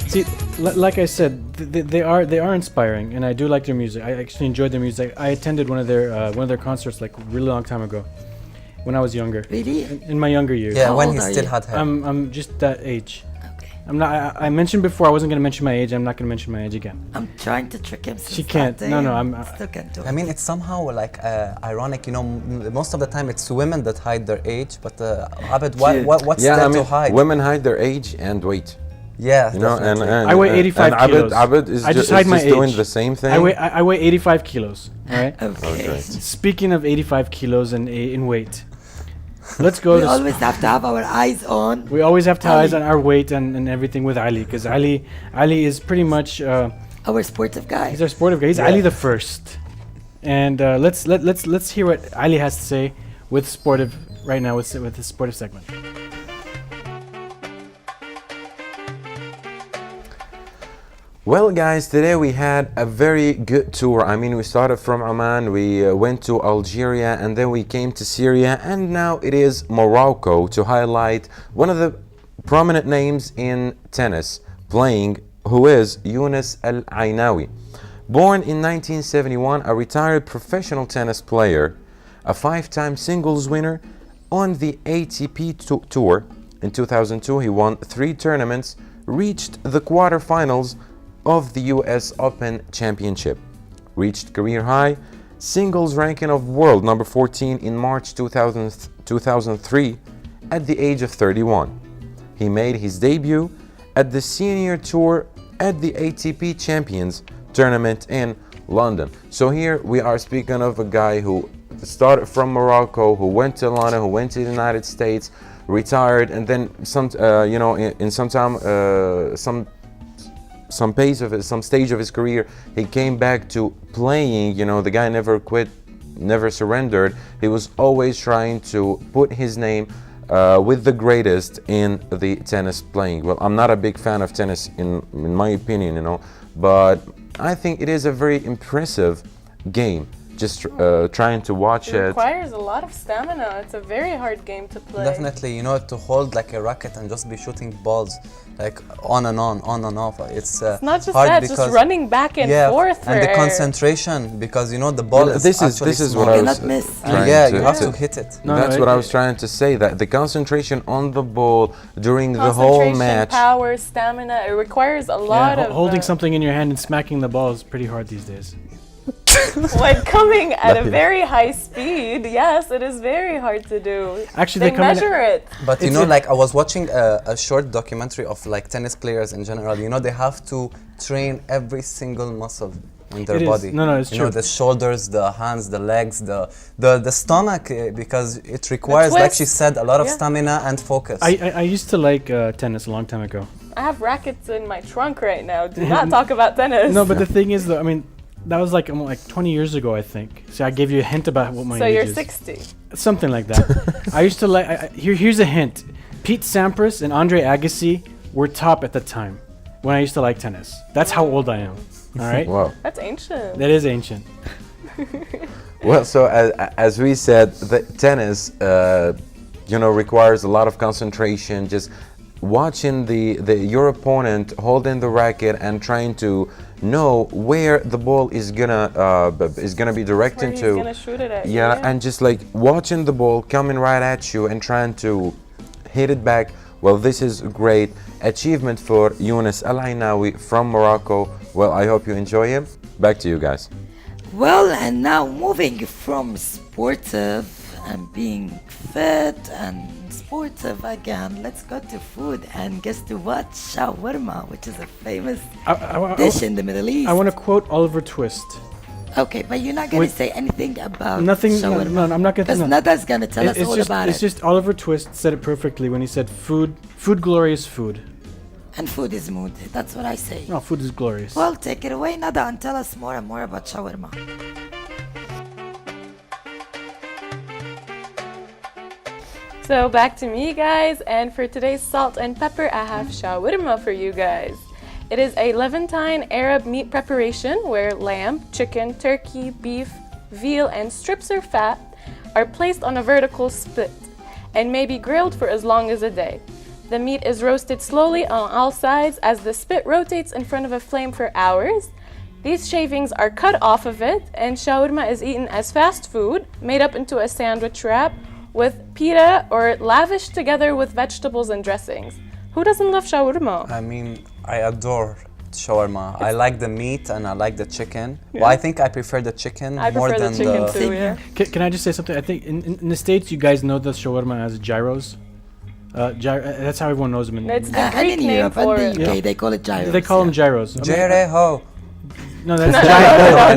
See, like I said, they are inspiring, and I do like their music. I actually enjoyed their music. I attended one of their concerts like a really long time ago, when I was younger. Really? In my younger years. Yeah, How when old he are still you? had hair. I'm just that age. Okay. I'm not. I mentioned before I wasn't gonna mention my age. I'm not gonna mention my age again. I'm trying to trick him. Since She can't. that No, day, no, and I'm- still can't do it. I mean, it's somehow like ironic, you know. Most of the time, it's women that hide their age. But Abed, Cute. what's Yeah, there I to mean, hide? women hide their age and weight. Yeah, You know, and, definitely. and I weigh 85 and kilos. Abed is I just hide my doing age. the same thing. I weigh 85 kilos. All right. Okay. Okay. Speaking of 85 kilos and in weight, let's go We to. always have to have our eyes on. We always have to Ali. eyes on our weight and everything with Ali, because Ali is pretty much Our sportive guy. he's our sportive guy. He's Ali the first, and let's hear what Ali has to say with sportive right now with his sportive segment. Well, guys, today we had a very good tour. I mean, we started from Oman, we went to Algeria, and then we came to Syria, and now it is Morocco to highlight one of the prominent names in tennis playing, who is Younes Al Ainawi. Born in 1971, a retired professional tennis player, a five-time singles winner on the ATP Tour. In 2002, he won 3 tournaments, reached the quarterfinals of the US Open Championship, reached career high singles ranking of world number 14 in March 2003 at the age of 31. He made his debut at the senior tour at the ATP Champions Tournament in London. So here we are speaking of a guy who started from Morocco, who went to London, who went to the United States, retired, and then some stage of his career, he came back to playing. You know, the guy never quit, never surrendered. He was always trying to put his name with the greatest in the tennis playing. Well, I'm not a big fan of tennis in my opinion, you know, but I think it is a very impressive game. Just trying to watch It it. requires a lot of stamina. It's a very hard game to play. Definitely, you know, to hold like a racket and just be shooting balls like on and off. It's Not just hard that, because just running back and forth. and the for air. concentration, because you know the ball Well, is this actually is what small. I You was cannot miss. And trying yeah, to, you have to- to hit it. No, That's no, what I it- was trying to say, that the concentration on the ball during the whole Concentration, match. power, stamina. It requires a lot of holding something in your hand and smacking the ball is pretty hard these days. when coming at a very high speed. Yes, it is very hard to do. Actually, They come in- measure it. But you It's know, a- like I was watching a short documentary of like tennis players in general. You know, they have to train every single muscle in their It is. body. No, it's you true. know, the shoulders, the hands, the legs, the stomach, because it requires, like she twist. said, a lot of Yeah. stamina and focus. I used to like tennis a long time ago. I have rackets in my trunk right now. Do not talk about tennis. No, but the thing is, though, I mean, that was like 20 years ago, I think. So I gave you a hint about what my so age you're is. 60. Something like that. I used to like. Here's a hint. Pete Sampras and Andre Agassi were top at the time when I used to like tennis. That's how old I am. All right. Wow. That's ancient. That is ancient. Well, so as we said, the tennis, you know, requires a lot of concentration. Just watching your opponent holding the racket and trying to know where the ball is gonna be Where directed he's to. gonna shoot it at you. Yeah, and just like watching the ball coming right at you and trying to hit it back. Well, this is a great achievement for Younes Al Ainawi from Morocco. Well, I hope you enjoy him. Back to you guys. Well, and now moving from sportive and being fit and sportive again, let's go to food and guess to what? Shawarma, which is a famous dish in the Middle East. I want to quote Oliver Twist. Okay, but you're not going Wait. to say anything about Nothing. shawarma. No, I'm not gonna. Because No. Nada's going to tell us all about it's it. just Oliver Twist said it perfectly when he said, "Food glorious food." And food is mood. That's what I say. No, food is glorious. Well, take it away, Nada, and tell us more and more about shawarma. So back to me, guys, and for today's salt and pepper, I have shawarma for you guys. It is a Levantine Arab meat preparation where lamb, chicken, turkey, beef, veal, and strips of fat are placed on a vertical split and may be grilled for as long as a day. The meat is roasted slowly on all sides as the spit rotates in front of a flame for hours. These shavings are cut off of it, and shawarma is eaten as fast food, made up into a sandwich wrap with pita or lavished together with vegetables and dressings. Who doesn't love shawarma? I mean, I adore shawarma. I like the meat and I like the chicken. Well, I think I prefer the chicken I more prefer than the chicken too, Same yeah. here. Can I just say something? I think in the States, you guys know the shawarma as gyros. That's how everyone knows them. It's the And Greek in name Europe for and the it. UK, they call it gyros. They call them gyros. Jere-ho. No, that's jai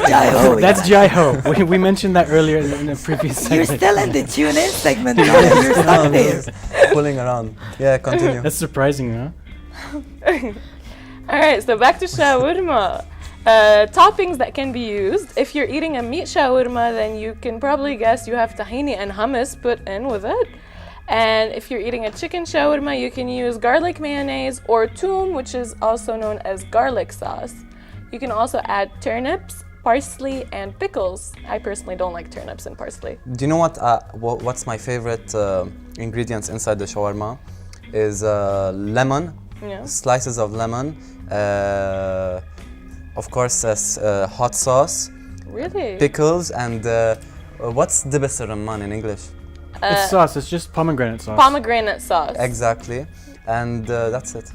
gyros. That's jai ho. We mentioned that earlier in the previous You're segment. still in the tune-in segment. You're stuck there. Pulling around. Yeah, continue. That's surprising, huh? Alright, so back to shawarma. Toppings that can be used. If you're eating a meat shawarma, then you can probably guess you have tahini and hummus put in with it. And if you're eating a chicken shawarma, you can use garlic mayonnaise or toom, which is also known as garlic sauce. You can also add turnips, parsley, and pickles. I personally don't like turnips and parsley. Do you know what's my favorite ingredients inside the shawarma? Is lemon, Yeah. slices of lemon, of course hot sauce, Really? pickles, and what's dibes rumman in English? It's sauce. It's just pomegranate sauce. Pomegranate sauce. Exactly, and that's it.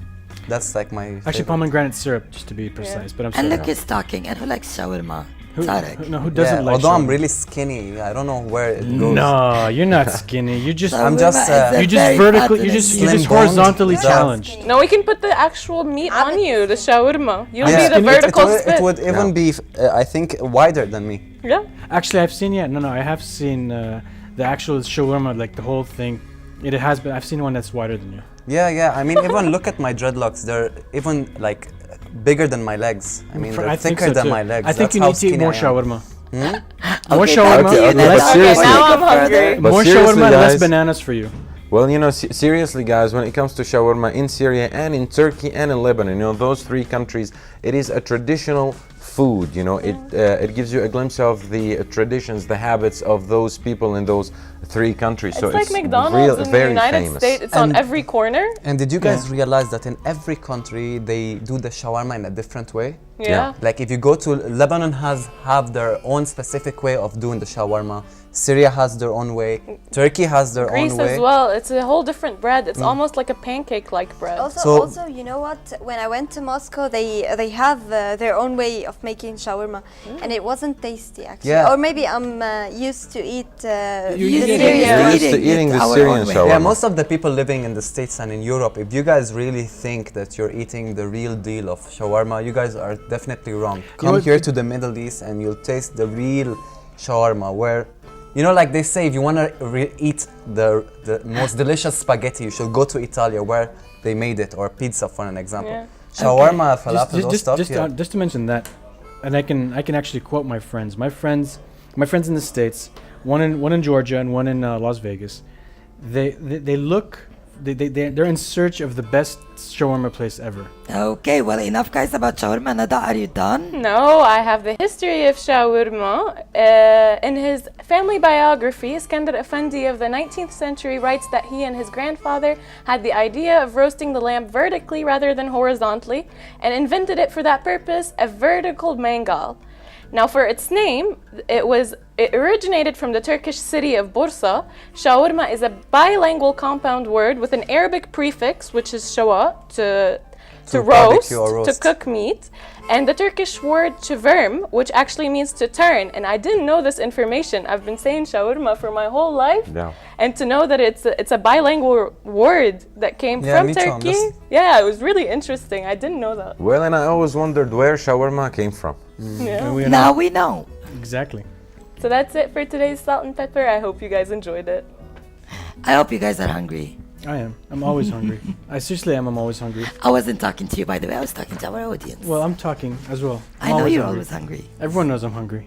That's like my Actually, favorite. pomegranate syrup, just to be precise. But I'm And sorry. look, he's talking. And who likes shawarma? Who Tarek. doesn't like although I'm shawarma? really skinny, I don't know where it goes. No, you're not skinny. You just I'm just, Shawarma is a you just very vertically fattening you're just Slim-boned. horizontally Yeah. challenged. No, we can put the actual meat on you, the shawarma. You'll Yeah. be the vertical it spit. would even be, I think, wider than me. Yeah. Actually, I've seen I have seen the actual shawarma, like the whole thing. It has been. I've seen one that's wider than you. Yeah. I mean, even look at my dreadlocks. They're even like bigger than my legs. I mean, they're I think thicker so than too. my legs. I think That's you how need to eat skinny more I am. shawarma. More Okay, shawarma, back to you okay, then. but Now, seriously- now go I'm hungry. further. But more seriously, shawarma, less guys- bananas for you. Well, seriously, guys, when it comes to shawarma in Syria and in Turkey and in Lebanon, those three countries, it is a traditional food. It gives you a glimpse of the traditions, the habits of those people in those three countries. It's so like it's McDonald's in the very United famous. States. It's on And- every corner. And did you guys realize that in every country they do the shawarma in a different way? Yeah. Like if you go to Lebanon have their own specific way of doing the shawarma. Syria has their own way. Turkey has their Greece own way. as well. It's a whole different bread. It's almost like a pancake-like bread. Also, you know what? When I went to Moscow, they have their own way of making shawarma, and it wasn't tasty actually. Yeah. Or maybe I'm used to eat. You You're get Syrian. it. You're We're used to eating the our Syrian own way. shawarma. Yeah, most of the people living in the States and in Europe, if you guys really think that you're eating the real deal of shawarma, you guys are definitely wrong. Come what- here to the Middle East and you'll taste the real shawarma where, like they say, if you want to eat the most delicious spaghetti, you should go to Italy where they made it, or pizza for an example. Yeah. Shawarma, falafel, those stuff, Just to mention that, and I can actually quote my friends. My friends in the States, one in Georgia and one in Las Vegas. They're in search of the best shawarma place ever. Okay, well, enough guys about shawarma. Nada, are you done? No, I have the history of shawarma. In his family biography, Iskandar Effendi of the 19th century writes that he and his grandfather had the idea of roasting the lamb vertically rather than horizontally, and invented it for that purpose, a vertical mangal. Now, for its name, it originated from the Turkish city of Bursa. Shawarma is a bilingual compound word with an Arabic prefix, which is shawa, to roast, barbecue or roast. to cook meat, and the Turkish word shawarm, which actually means to turn. And I didn't know this information. I've been saying shawarma for my whole life, Yeah. and to know that it's a bilingual word that came Yeah, from me too. I'm Turkey, just- yeah, it was really interesting. I didn't know that. Well, and I always wondered where shawarma came from. Yeah. And we are Now not- we know. exactly. So that's it for today's Salt and Pepper. I hope you guys enjoyed it. I hope you guys are hungry. I am. I'm always hungry. I seriously am. I'm always hungry. I wasn't talking to you, by the way. I was talking to our audience. Well, I'm talking as well. I know you're always hungry. Everyone knows I'm hungry.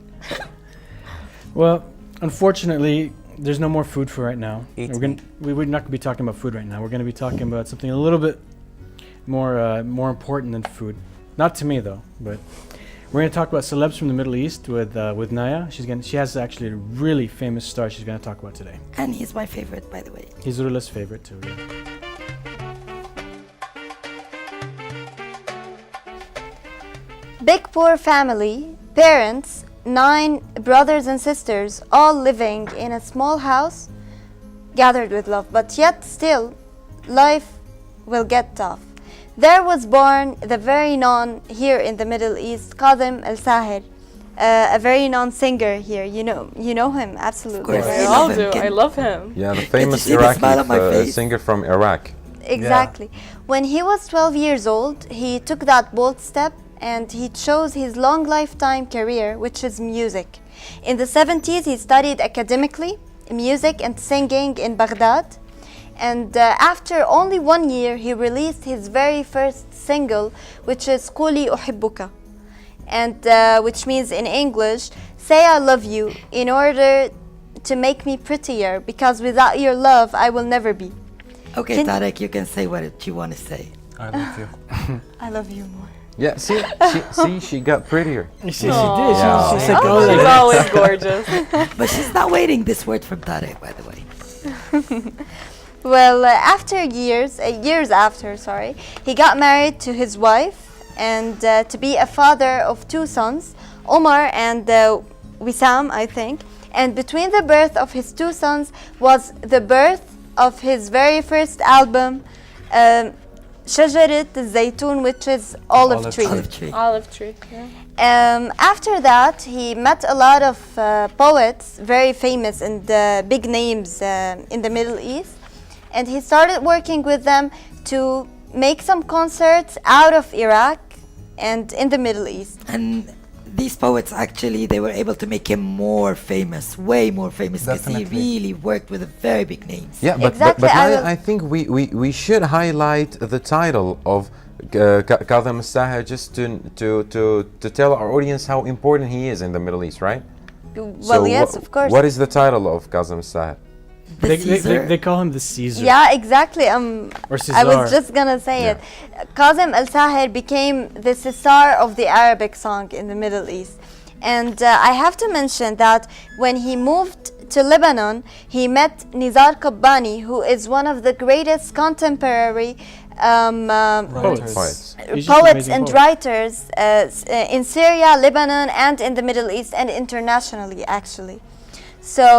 Well, unfortunately, there's no more food for right now. Eat We're not going to be talking about food right now. We're going to be talking about something a little bit more important than food. Not to me though, but we're going to talk about celebs from the Middle East with Naya. She has actually a really famous star she's going to talk about today. And he's my favorite, by the way. He's Rula's favorite too. Yeah. Big poor family, parents, 9 brothers and sisters, all living in a small house, gathered with love. But yet still, life will get tough. There was born the very known here in the Middle East, Qadem al-Sahir, a very known singer here. You know him, absolutely. course. I I all love do. him. I love him. Yeah, the famous see the smile on my Iraqi face? singer from Iraq. Exactly. When he was 12 years old, he took that bold step and he chose his long lifetime career, which is music. In the 70s, he studied academically music and singing in Baghdad. And after only 1 year, he released his very first single, which is قولي أحبك, and which means in English, say I love you in order to make me prettier, because without your love, I will never be. Okay, Can- Tarek, you can say what you want to say. I love you. I love you more. Yeah, she got prettier. She did. Yeah. She's like, oh, She's like, always gorgeous. But she's not waiting this word from Tarek, by the way. Well, years after, he got married to his wife and to be a father of 2 sons, Omar and Wissam, I think. And between the birth of his 2 sons was the birth of his very first album, شجرة الزيتون, which is olive tree. Olive tree. Olive tree. Yeah. After that, he met a lot of poets, very famous and big names in the Middle East. And he started working with them to make some concerts out of Iraq and in the Middle East. And these poets actually, they were able to make him more famous, way more famous, because he Definitely. really worked with very big names. Yeah, but Exactly, I will- I think we should highlight the title of Kadhim al-Sahir just to tell our audience how important he is in the Middle East, right? Well, yes, of course. What is the title of Kadhim al-Sahir? The Caesar. they call him the Caesar. Yeah, exactly. Or I was Caesar. just gonna say Yeah. it. Qadem al-Sahir became the Caesar of the Arabic song in the Middle East. And I have to mention that when he moved to Lebanon, he met Nizar Qabbani, who is one of the greatest contemporary Poets. He's just an poets amazing and poet. writers in Syria, Lebanon, and in the Middle East, and internationally, actually. So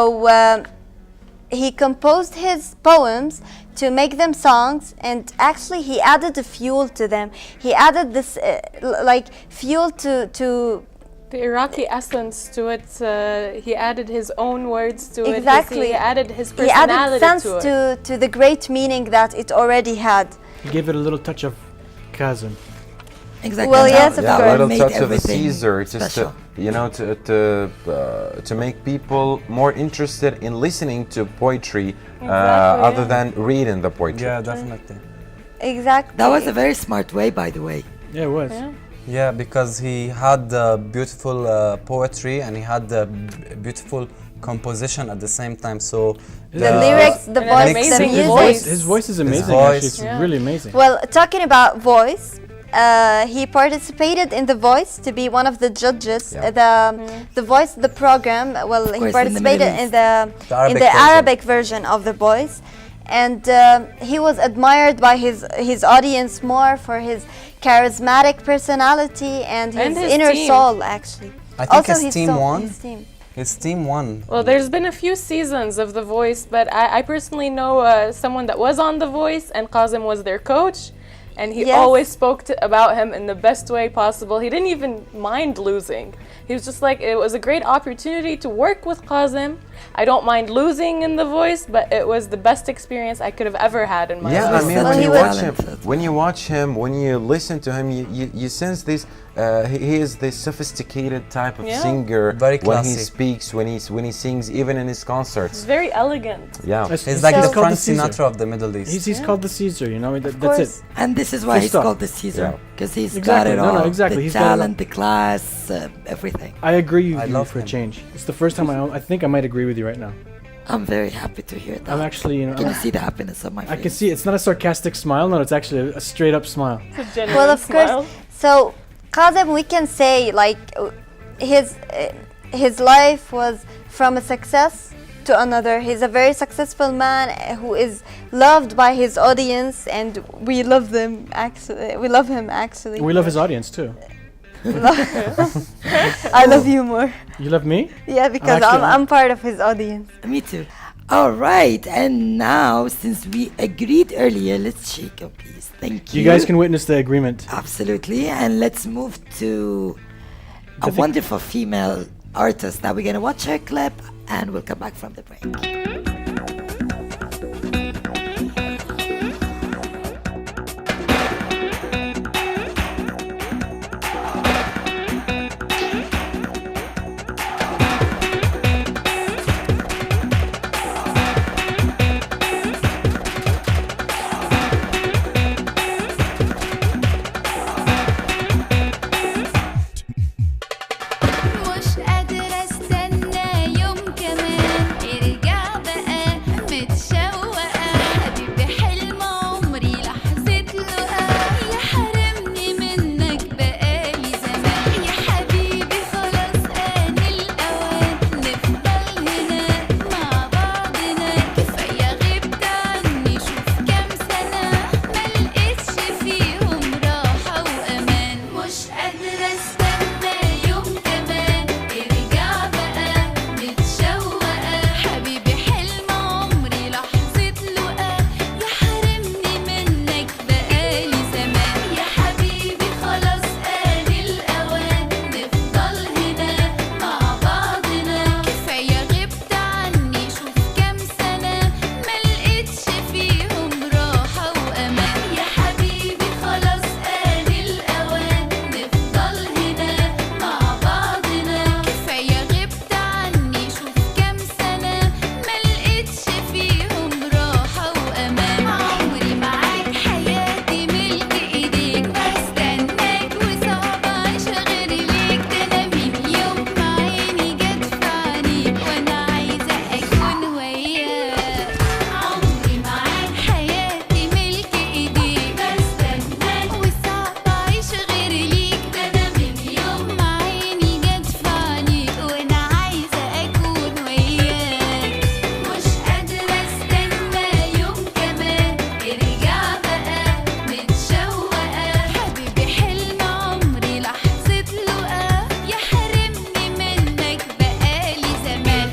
he composed his poems to make them songs, and actually he added a fuel to them. He added this like fuel to The Iraqi essence to it. He added his own words to it. Exactly. He added his he added personality sense to it. to the great meaning that it already had. He gave it a little touch of Kazim. Exactly. Well, That- yes, of that course. A little made touch of a everything Caesar, just special. to make people more interested in listening to poetry Exactly, other yeah. than reading the poetry. Yeah, definitely. Exactly. That was a very smart way, by the way. Yeah, it was. Yeah. Yeah, because he had beautiful poetry and he had beautiful composition at the same time. So The lyrics, the And an voice, the amazing His music. voice, his voice is amazing. voice. Actually, it's Yeah. really amazing. Well, talking about voice, he participated in The Voice to be one of the judges. Yeah. The Voice, the program. Well, he course, in the participated Middle in the Arabic version. Arabic version of The Voice, and he was admired by his audience more for his charismatic personality and his, And his inner team. soul. Actually, I think also his team won. His team. His team won. Well, there's been a few seasons of The Voice, but I personally know someone that was on The Voice, and Kazim was their coach, and he Yes. always spoke about him in the best way possible. He didn't even mind losing. He was just like, it was a great opportunity to work with Kazim. I don't mind losing in The Voice, but it was the best experience I could have ever had in my Yeah, life. I mean, Well, when he you was watch him, talented. when you listen to him, you sense this. He is this sophisticated type of Yeah. singer Very when he classy. speaks, when he sings, even in his It's concerts. very elegant. Yeah. He's like So- the called Frank the Caesar. Sinatra of the Middle East. He's called the Caesar, you know. That's course. it. And this is why Full he's stop. called the Caesar, Yeah. because he's got Exactly. it No, all. no, exactly. The He's got it all. talent, the class, everything. I agree with I you love for a him. change. It's the first time I think I might agree with you right now. I'm very happy to hear that. I'm actually, you know, Can you see the happiness on my face? I can see it's not a sarcastic smile. No, it's actually a straight up smile. It's a genuine Well, of smile. course. So Kazim, we can say like his life was from a success to another. He's a very successful man who is loved by his audience, and we love them. Actually, we love him. Actually, We love his audience too. I love you more. You love me? Yeah, because Actually, I'm part of his audience. Me too. All right, and now since we agreed earlier, let's shake up, please. Thank you. You guys can witness the agreement. Absolutely, and let's move to a wonderful female artist. Now we're gonna watch her clip, and we'll come back from the break. مش قادرة استنى يوم كمان ارجع بقى متشوقة حبيبي حلم عمري لحظة لقاء يحرمني منك بقالي زمان يا حبيبي خلاص آن الأوان نفضل هنا مع بعضنا كفاية غبت عني شوف كام سنة ملقتش فيهم راحة وأمان مش قادرة استنى يوم كمان ارجع بقى متشوقة حبيبي حلم عمري لحظة لقاء يحرمني منك بقالي زمان يا حبيبي خلاص آن الأوان نفضل هنا مع بعضنا كفاية غبت عني شوف كام سنة ملقتش فيهم راحة وأمان يا حبيبي خلاص آن الأوان نفضل هنا مع بعضنا كفاية غبت عني شوف كام سنة ملقتش فيهم راحة وأمان عمري معاك حياتي ملك إيديك بستناك وصعب أعيش غير ليك ده أنا من يوم ما عيني جت في عينيك وأنا عايزة أكون وياك عمري معاك حياتي ملك إيديك بستناك وصعب أعيش غير ليك ده أنا من يوم ما عيني جت في عينيك وأنا عايزة أكون وياك مش قادرة استنى يوم كمان ارجع بقى متشوقة حبيبي حلم عمري لحظة لقاء يحرمني منك بقالي زمان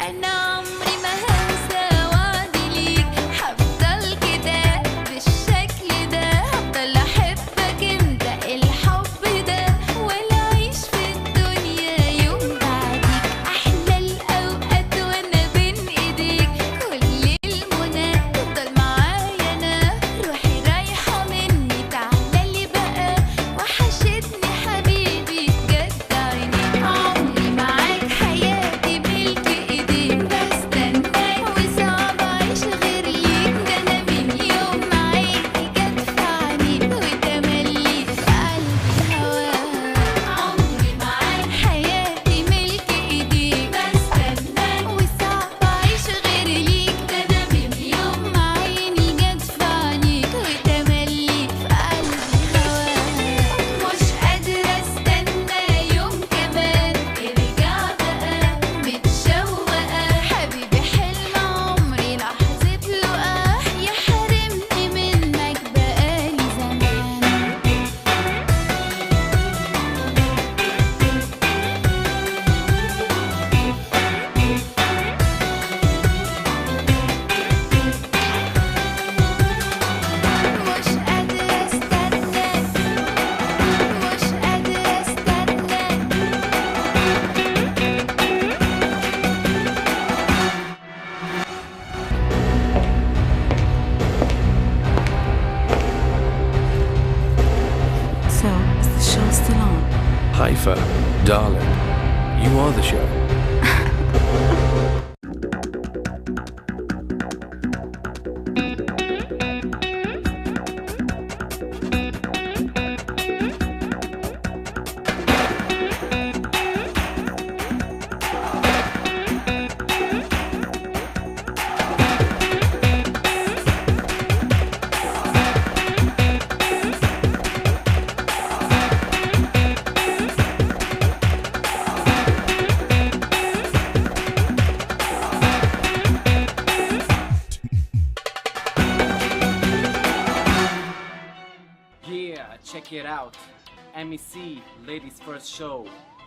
أنا عمري ما هنسى وعدي ليك هفضل كده بالشكل ده هفضل أحبك أنت الحب ده ولا أعيش في الدنيا يوم بعديك أحلى الأوقات وأنا بين إيديك كل المنى تفضل معايا أنا روحي رايحة مني تعالى بقى وحشتني حبيبي بجد عينيك عمري معاك حياتي ملك ايديك بستناك وصعب اعيش غير ليك ده انا من يوم ما عيني جت في عينيك وتملي في قلبي هواك عمري معاك حياتي ملك ايديك بستناك وصعب اعيش غير ليك ده انا من يوم ما عيني جت في عينيك وتملي في قلبي هواك مش قادرة استنى يوم كمان ارجع بقى متشوقة حبيبي حلم عمري لحظة لقاء يحرمني منك بقالي زمان مش قادرة استنى مش قادرة استنى So, is the show still on? Haifa, darling, you are the show. it out. MEC, ladies first show.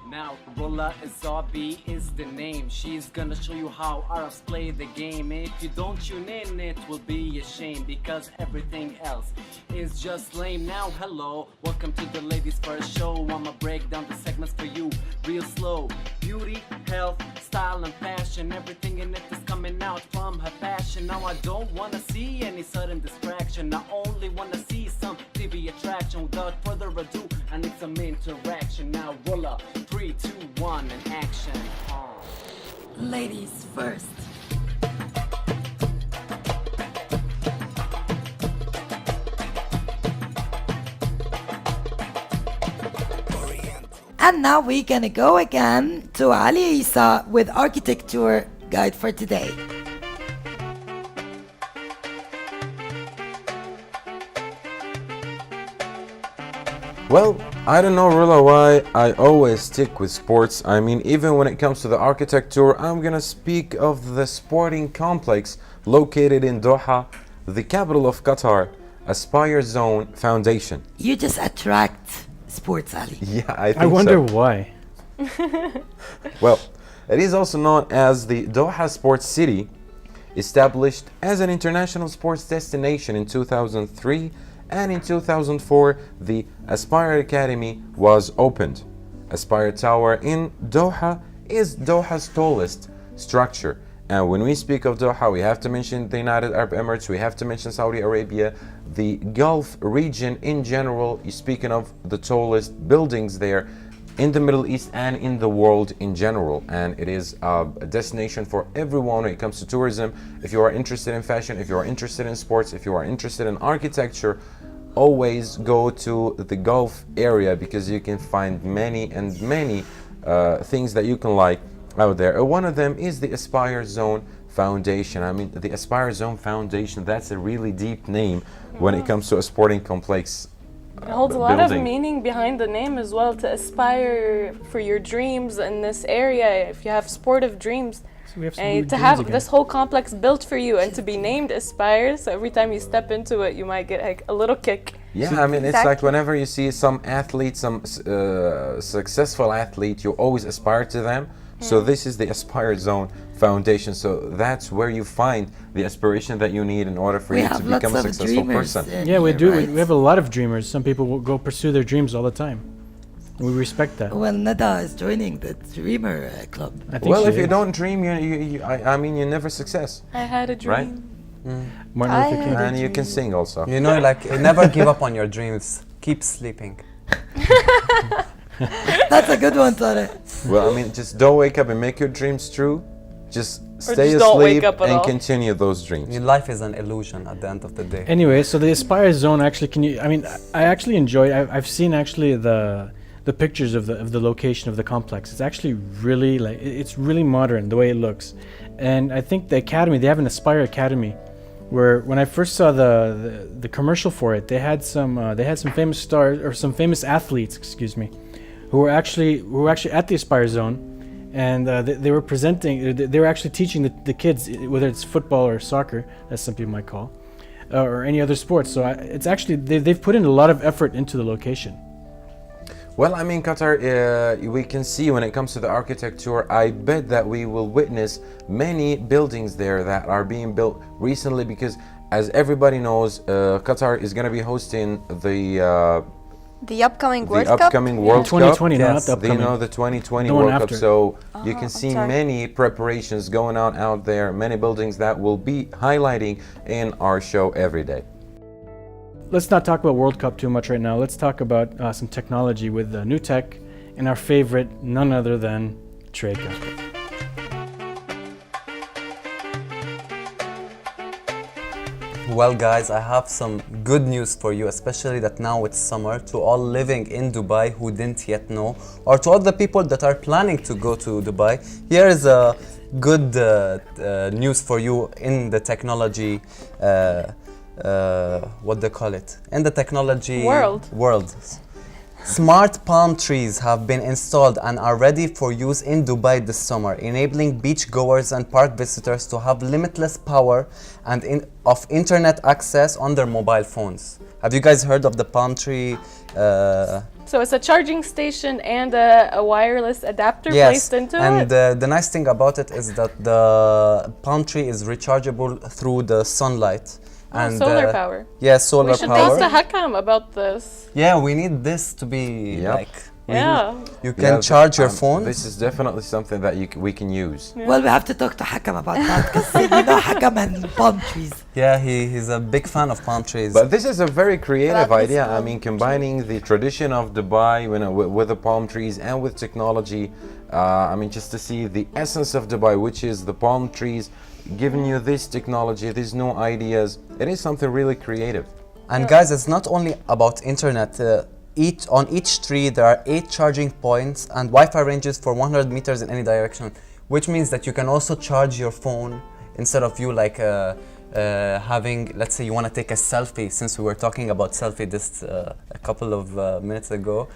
Now, Rolla Azabi is the name. She's gonna show you how Arabs play the game. If you don't tune in, it will be a shame, because everything else is just lame. Now, hello, welcome to the ladies first show. I'ma break down the segments for you real slow. Beauty, health, style and fashion, everything in it is coming out from her passion. Now I don't wanna see any sudden distraction, I only wanna see some TV attraction. Without further ado, I need some interaction. Now roll up, 3, 2, 1 and action. Ladies first. And now we're gonna go again to Ali Isa with architecture guide for today. Well, I don't know, Rilla, why I always stick with sports. I mean, even when it comes to the architecture, I'm gonna speak of the sporting complex located in Doha, the capital of Qatar, Aspire Zone Foundation. You just attract sports, Ali. Yeah, I think I wonder so. why. Well, it is also known as the Doha Sports City, established as an international sports destination in 2003, and in 2004 the Aspire Academy was opened. Aspire Tower in Doha is Doha's tallest structure. And when we speak of Doha, we have to mention the United Arab Emirates, we have to mention Saudi Arabia, the Gulf region in general. You're speaking of the tallest buildings there in the Middle East and in the world in general. And it is a destination for everyone when it comes to tourism. If you are interested in fashion, if you are interested in sports, if you are interested in architecture, always go to the Gulf area, because you can find many things that you can like out there. One of them is the Aspire Zone Foundation. I mean, the Aspire Zone Foundation, that's a really deep name when it comes to a sporting complex. It holds a lot of building. meaning behind the name as well, to aspire for your dreams in this area. If you have sportive dreams, So we have some and weird to dreams have again. this whole complex built for you and to be named Aspire, so every time you step into it, you might get like a little kick. Yeah, I mean, it's like whenever you see some athlete, some successful athlete, you always aspire to them. So this is the Aspire Zone Foundation. So that's where you find the aspiration that you need in order for We you to have lots become a of successful dreamers person. in Yeah, we here, do. right? We have a lot of dreamers. Some people will go pursue their dreams all the time. We respect that. Well, Nada is joining the Dreamer Club. I think Well, she if you is. don't dream, I mean, you never success, I had a dream. right? Martin I Luther King. And you can sing also. You know, like, never give up on your dreams. Keep sleeping. That's a good one, Tare. Well, I mean, just don't wake up and make your dreams true. Just stay just don't wake asleep up at and all. continue those dreams. Your life is an illusion at the end of the day. Anyway, so the Aspire Zone actually, I mean, I actually enjoy. I've seen actually the pictures of the location of the complex. It's actually really it's really modern the way it looks, and I think the academy, they have an Aspire Academy, where when I first saw the commercial for it, they had some famous stars or some famous athletes, excuse me, who were actually at the Aspire Zone, and they were presenting. They were actually teaching the kids, whether it's football or soccer, as some people might call, or any other sports. So it's actually they've put in a lot of effort into the location. Well, I mean, Qatar, we can see when it comes to the architecture, I bet that we will witness many buildings there that are being built recently, because as everybody knows, Qatar is going to be hosting The upcoming World Cup? upcoming World 2020, Cup. not the upcoming. You know, the 2020 The one World Cup. after. So you can see sorry. many preparations going on out there, many buildings that will be highlighting in our show every day. Let's not talk about World Cup too much right now. Let's talk about some technology with new tech and our favorite, none other than Treka. Well, guys, I have some good news for you, especially that now it's summer. To all living in Dubai who didn't yet know, or to all the people that are planning to go to Dubai, here is a good news for you in the technology, what they call it, in the technology World. Smart palm trees have been installed and are ready for use in Dubai this summer, enabling beachgoers and park visitors to have limitless power and of internet access on their mobile phones. Have you guys heard of the palm tree? So it's a charging station and a wireless adapter placed into and it. the nice thing about it is that the palm tree is rechargeable through the sunlight. And solar power. Yeah, solar We should power. talk to Hakam about this. Yeah, we need this to be like. You can charge your phone. This is definitely something that we can use. Well, we have to talk to Hakam about that because you know Hakam and palm trees. Yeah, he's a big fan of palm trees. But this is a very creative Love this idea. I palm mean, combining the tradition of Dubai, you know, with the palm trees and with technology. I mean, just to see the essence of Dubai, which is the palm trees, giving you this technology, these new ideas. It is something really creative. And guys, it's not only about internet. On each tree there are 8 charging points and Wi-Fi ranges for 100 meters in any direction, which means that you can also charge your phone instead of you like having, let's say you want to take a selfie, since we were talking about selfie this a couple of minutes ago.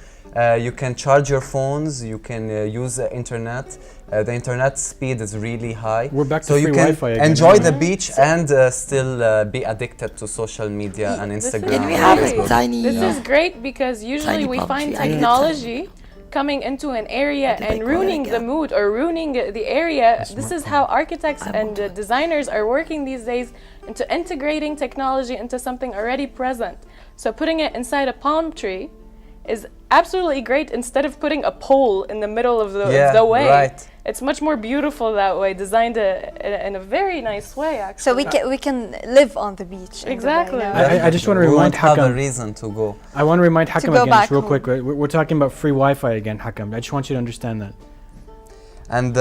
You can charge your phones, you can use the internet. The internet speed is really high. We're back to so free you can Wi-Fi again, enjoy aren't the we? beach and still be addicted to social media and Instagram. And we and have a Facebook. tiny. This is great because usually Tiny we palm find tree. I need a technology coming into an area did I and call it ruining the again? mood or ruining the area. This is how architects and designers are working these days into integrating technology into something already present. So putting it inside a palm tree is absolutely great instead of putting a pole in the middle of the way. Right. It's much more beautiful that way, designed in a very nice way, actually. So we can live on the beach. in Dubai Exactly. now. I just want to We remind won't have a Hakam. reason to go. I want to remind Hakam go again, back just real home. quick. We're talking about free Wi-Fi again, Hakam. I just want you to understand that. And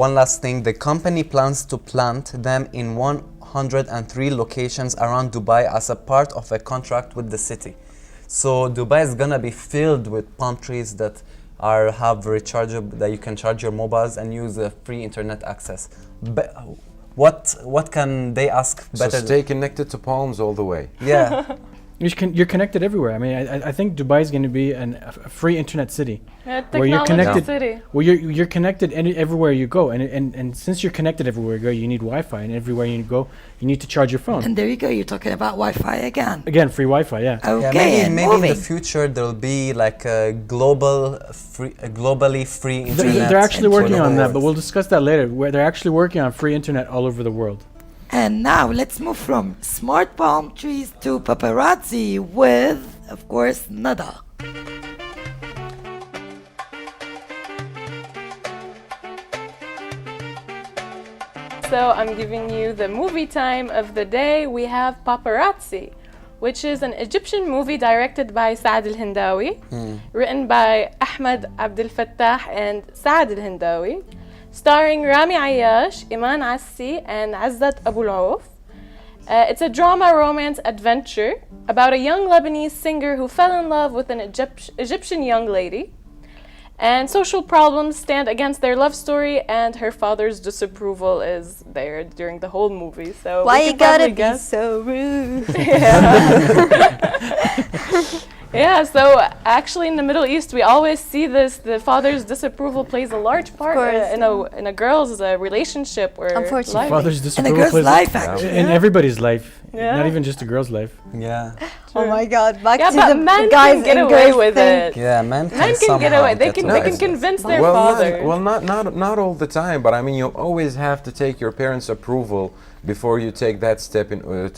one last thing, the company plans to plant them in 103 locations around Dubai as a part of a contract with the city. So Dubai is gonna be filled with palm trees that have rechargeable, that you can charge your mobiles and use free internet access. But what can they ask So better? stay connected to palms all the way. Yeah. You're connected everywhere. I mean, I think Dubai is going to be a free internet city. Where you're Technology connected, city. where you're connected everywhere you go, and since you're connected everywhere you go, you need Wi-Fi, and everywhere you go, you need to charge your phone. And there you go. You're talking about Wi-Fi again. Again, free Wi-Fi, yeah. Okay, Yeah, and maybe in moving. the future there'll be like a globally free internet. They're actually for the working on whole that, world. but we'll discuss that later. Where they're actually working on free internet all over the world. And now let's move from smart palm trees to paparazzi with, of course, Nada. So I'm giving you the movie time of the day. We have Paparazzi, which is an Egyptian movie directed by Saad al-Hindawi, written by Ahmed Abdel Fattah and Saad al-Hindawi, starring Rami Ayyash, Iman Assi, and Azzat Abu al-Auf. It's a drama romance adventure about a young Lebanese singer who fell in love with an Egyptian young lady. And social problems stand against their love story, and her father's disapproval is there during the whole movie. So Why we you can gotta probably be guess. so rude? Yeah, so actually in the Middle East, we always see this. The father's disapproval plays a large part course, in a girl's relationship or Unfortunately. life. Father's In a disapproval girl's plays life, actually. in everybody's life, Yeah. not even just a girl's life. Yeah. Oh my God! Back Yeah, to but the men guys can get and away girls with thing. it. Yeah, men Men can get somehow away. They can away with it. convince their well, father. not all the time, but I mean, you always have to take your parents' approval before you take that step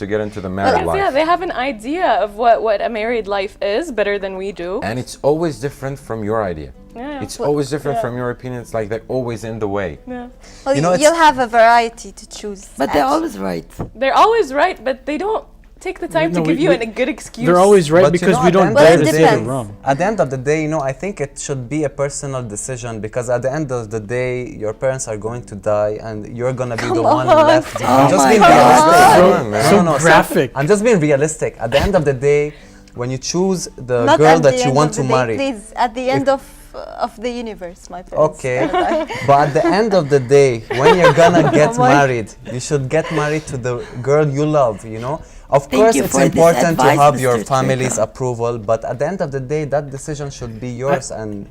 to get into the married Because, life. yeah, they have an idea of what a married life is better than we do. And it's always different from your idea. Yeah. It's always different from your opinion. It's like they're always in the way. Yeah. Well, You know, it's- you'll have a variety to choose. But they're actually. always right. They're always right, but they don't take the time to No, give we- you we- a good excuse. They're always right But you because know, we at the don't end Well, dare it to say they're depends. wrong. At the end of the day, I think it should be a personal decision, because at the end of the day, your parents are going to die and you're going to be the one left. I'm just my being God. realistic. Come on, man. So graphic. I'm just being realistic. At the end of the day, when you choose the Not girl at the that you end want of to the day, marry, please. At the end of of the universe, my prince. Okay, but at the end of the day, when you're gonna get married, you should get married to the girl you love, you know? Of course, you it's for this important to advice, have your Mr. family's Trika. approval, but at the end of the day, that decision should be yours and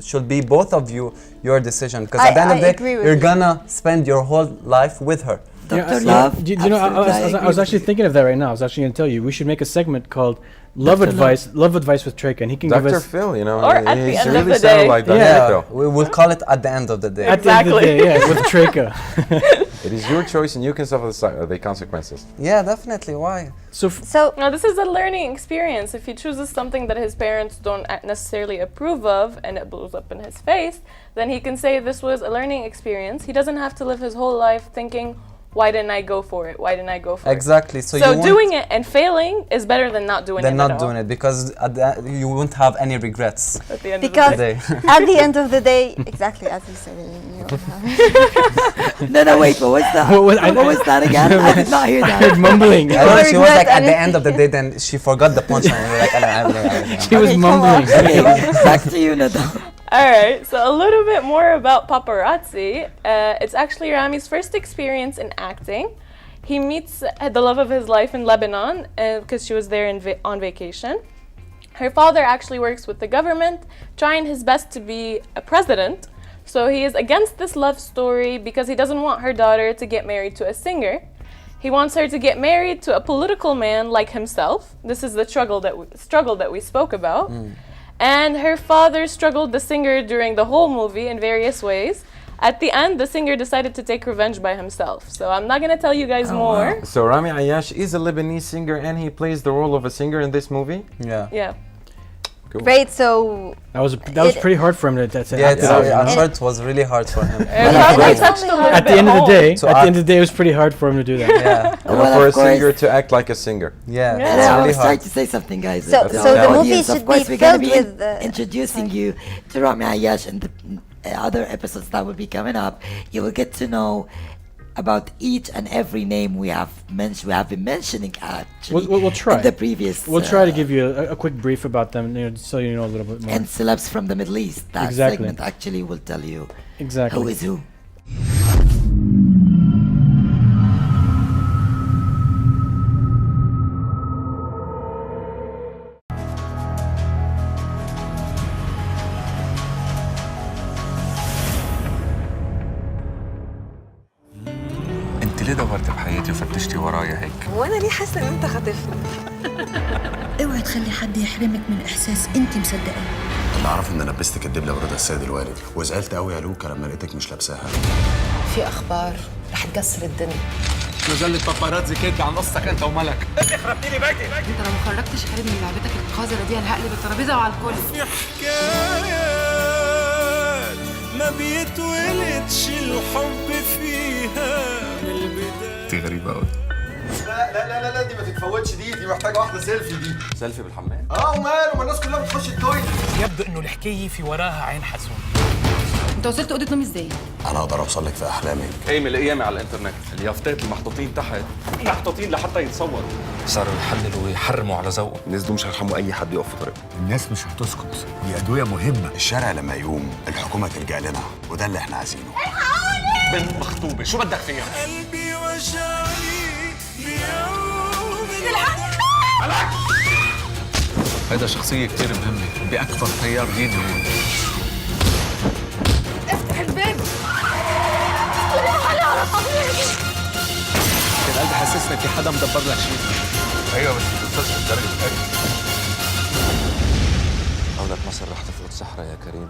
should be both of you, your decision. Because at the end of the agree day, with you're you. gonna spend your whole life with her. Dr. Love. Do you know, I was actually thinking of that right now. I was actually going to tell you, we should make a segment called Love Advice with Trika, and he can give Dr. us... Phil, you know, Or at the he's end of really the sounded day. like Dr. Yeah. Phil. We will call it at the end of the day. At the end of the Exactly. day, yeah, with Trika. It is your choice and you can suffer the consequences. Yeah, definitely. Why? So, So No, this is a learning experience. If he chooses something that his parents don't necessarily approve of and it blows up in his face, then he can say this was a learning experience. He doesn't have to live his whole life thinking, why didn't I go for it? Why didn't I go for it? Exactly. So, So you doing it and failing is better than not doing it than at not all. doing it, because you won't have any regrets At the end because of the day. today. at the end of the day, exactly as you said, No, wait, what was that? What was that again? I did not hear I that. heard mumbling. I know she was regret like at the anything. end of the day, then she forgot the punchline. And we're like, She was Okay, come on. mumbling. Okay, back to you, Nadal. All right, so a little bit more about paparazzi. It's actually Rami's first experience in acting. He meets the love of his life in Lebanon because she was there on vacation. Her father actually works with the government, trying his best to be a president. So he is against this love story because he doesn't want her daughter to get married to a singer. He wants her to get married to a political man like himself. This is the struggle that we spoke about. And her father struggled the singer during the whole movie in various ways. At the end, the singer decided to take revenge by himself. So I'm not gonna tell you guys more. So Rami Ayash is a Lebanese singer and he plays the role of a singer in this movie? Yeah. Yeah. Cool. Great. So That was pretty hard for him to Yeah, act it out, you know? I'm sure it was really hard for him. Probably touched a little At the bit end of the home. day, So at the act- end of the day, it was pretty hard for him to do that. Yeah, You know, Well, for of a singer course. to act like a singer. yeah, And it's I really was trying hard. to say something, guys. So- to so our the movie audience. should Of course, be we're going to filled be with, introducing you to Rami Ayash and the other episodes that will be coming up. You will get to know about each and every name we have been mentioning actually We'll try. in the previous. We'll try to give you a quick brief about them, you know, so you know a little bit more. and celebs from the Middle East. That Exactly. segment actually will tell you Exactly. who is who. انت ليه دورت بحياتي وفتشتي ورايا هيك؟ وانا ليه حاسه ان انت خاطفني؟ اوعي تخلي حد يحرمك من احساس انت مصدقاه. اللي اعرفه ان لبستك الدبله ورضا السيد الوالد، وزعلت قوي يا لوكا لما لقيتك مش لابساها. في اخبار رح تكسر الدنيا. مجلة باباراتزي كاتبة عن قصتك انت وملك. انت لو ما خرجتش حبيبي من لعبتك القذره دي انا هقلب الترابيزه وعلى الكل. في حكايات ما بيتولدش الحب فيها من البداية. انت غريبة قوي. لا دي ما تتفوتش، دي محتاجه واحده سيلفي دي. سيلفي بالحمام؟ وماله، ما الناس كلها بتخش التويليت. يبدو انه الحكايه في وراها عين حسون. انت وصلت اوضه نوم ازاي؟ انا اقدر اوصل لك في احلامك. قايم القيامة على الانترنت، اليافطات المحطوطين تحت محطوطين لحتى يتصوروا. صاروا يحللوا ويحرموا على ذوقهم. الناس دول مش هيرحموا اي حد يقف في طريقهم. الناس مش هتسكت، دي ادويه مهمه. الشارع لما يقوم الحكومه تلجا لنا، وده اللي احنا عايزينه. بنت مخطوبة، شو بدك فيها؟ قلبي وجعي بيوم هيدا شخصية كتير مهمة بأكثر تيار ديني هون. افتح الباب. كان قلبي حسسني في حدا مدبر لك شيء. ايوه بس ما تنساش الدرجة الثانية. أولاد مصر رح تفقد سحرها يا كريم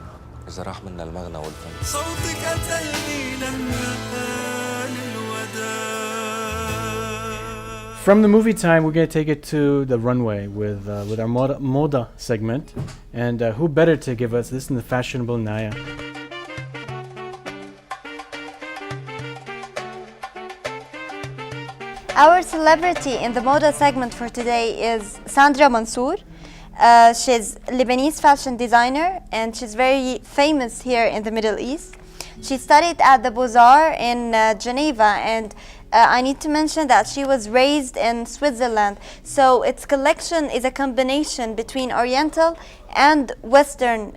إذا راح منا المغنى والفن. صوتك قتلني لما قال الوداع. From the movie time, we're going to take it to the runway with our moda segment. And who better to give us this than the fashionable Naya? Our celebrity in the Moda segment for today is Sandra Mansour. She's Lebanese fashion designer and she's very famous here in the Middle East. She studied at the Beaux-Arts in Geneva, and I need to mention that she was raised in Switzerland. So its collection is a combination between Oriental and Western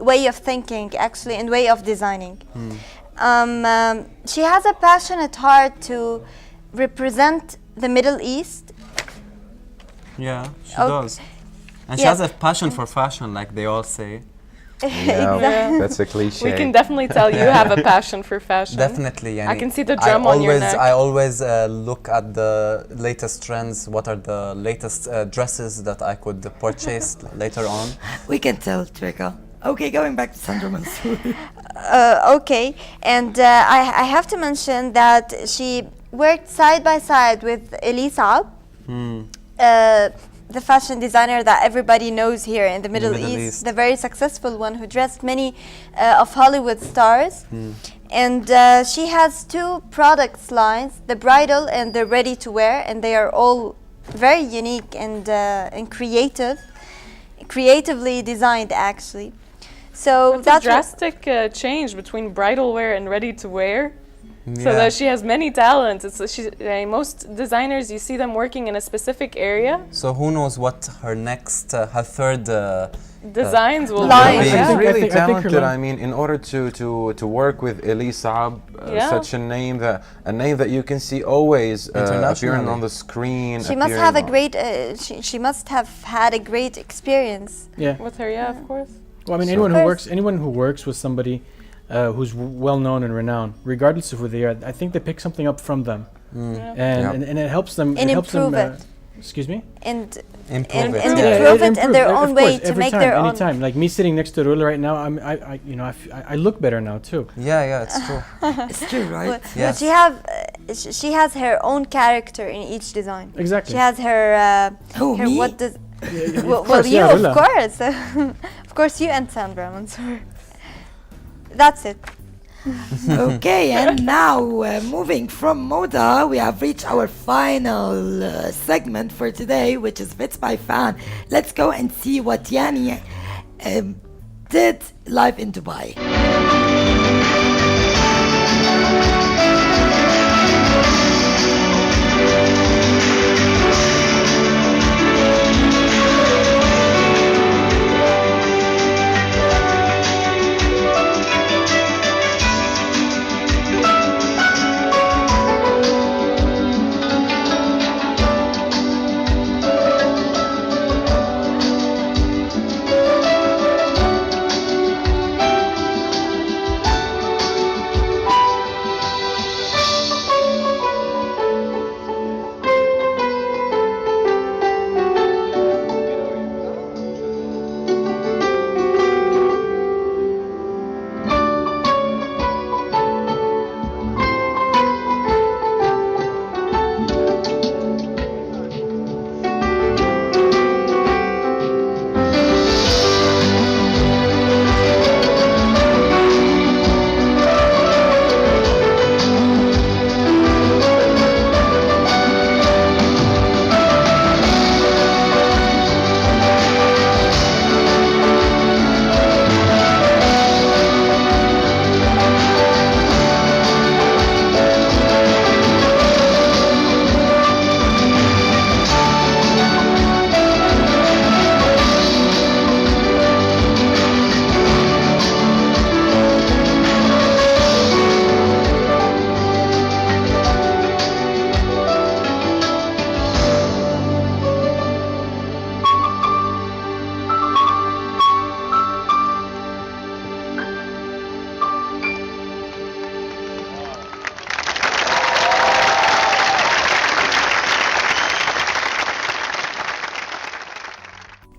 way of thinking, actually, and way of designing. She has a passionate heart to represent the Middle East. Yeah, she Okay. does. And she Yeah. has a passion for fashion, like they all say. Yeah, that's a cliche. We can definitely tell you have a passion for fashion. Definitely. I يعني can see the drum on your neck. I always look at the latest trends. What are the latest dresses that I could purchase later on? We can tell, Trika. Okay, going back to Sandra Mansour. Okay, and I have to mention that she worked side by side with Elise Ab, the fashion designer that everybody knows here in the Middle East, the very successful one who dressed many of Hollywood stars. And she has two products lines, the bridal and the ready to wear, and they are all very unique and creatively designed, actually. So that's a drastic change between bridal wear and ready to wear. So that she has many talents. Most designers, you see them working in a specific area. So who knows what her next, her third designs will be. She's really talented. I mean, in order to work with Elise Ab, such a name that you can see always appearing on the screen. She must have a great. She must have had a great experience. Yeah. With her, yeah, of course. Well, I mean, anyone who works with somebody who's well known and renowned, regardless of who they are, I think they pick something up from them, and it helps them. And improve it. Excuse me. And improve it in their own way to make their own. Anytime, like me sitting next to Rula right now, I look better now too. Yeah, it's true. It's true, right? But she has her own character in each design. Exactly. She has her. Me? What does? Well, you, of course, of course, you and Sandra Mansour. That's it. Okay, and now moving from Moda, we have reached our final segment for today, which is Bits by Fan. Let's go and see what Yani did live in Dubai.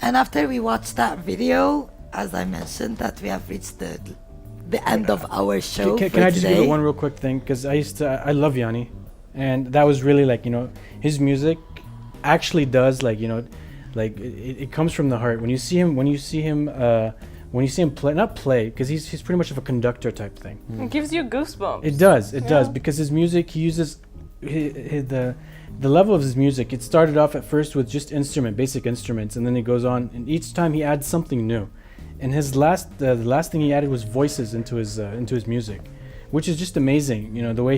And after we watched that video, as I mentioned, that we have reached the end of our show. Can I just give it one real quick thing? Because I love Yanni, and that was really like, his music actually does like it comes from the heart. When you see him play, not play, because he's pretty much of a conductor type thing. It gives you goosebumps. It does, because his music, he uses the level of his music. It started off at first with just basic instruments, and then it goes on, and each time he adds something new. And his the last thing he added was voices into his music, which is just amazing. The way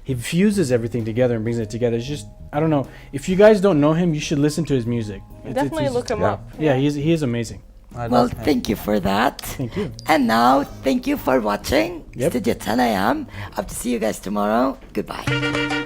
he fuses everything together and brings it together. It's just, I don't know. If you guys don't know him, you should listen to his music. Definitely he's- look him yeah. up. Yeah, he is amazing. Well, thank you for that. Thank you. And now, thank you for watching Yep. Studio 10 a.m. Hope to see you guys tomorrow. Goodbye.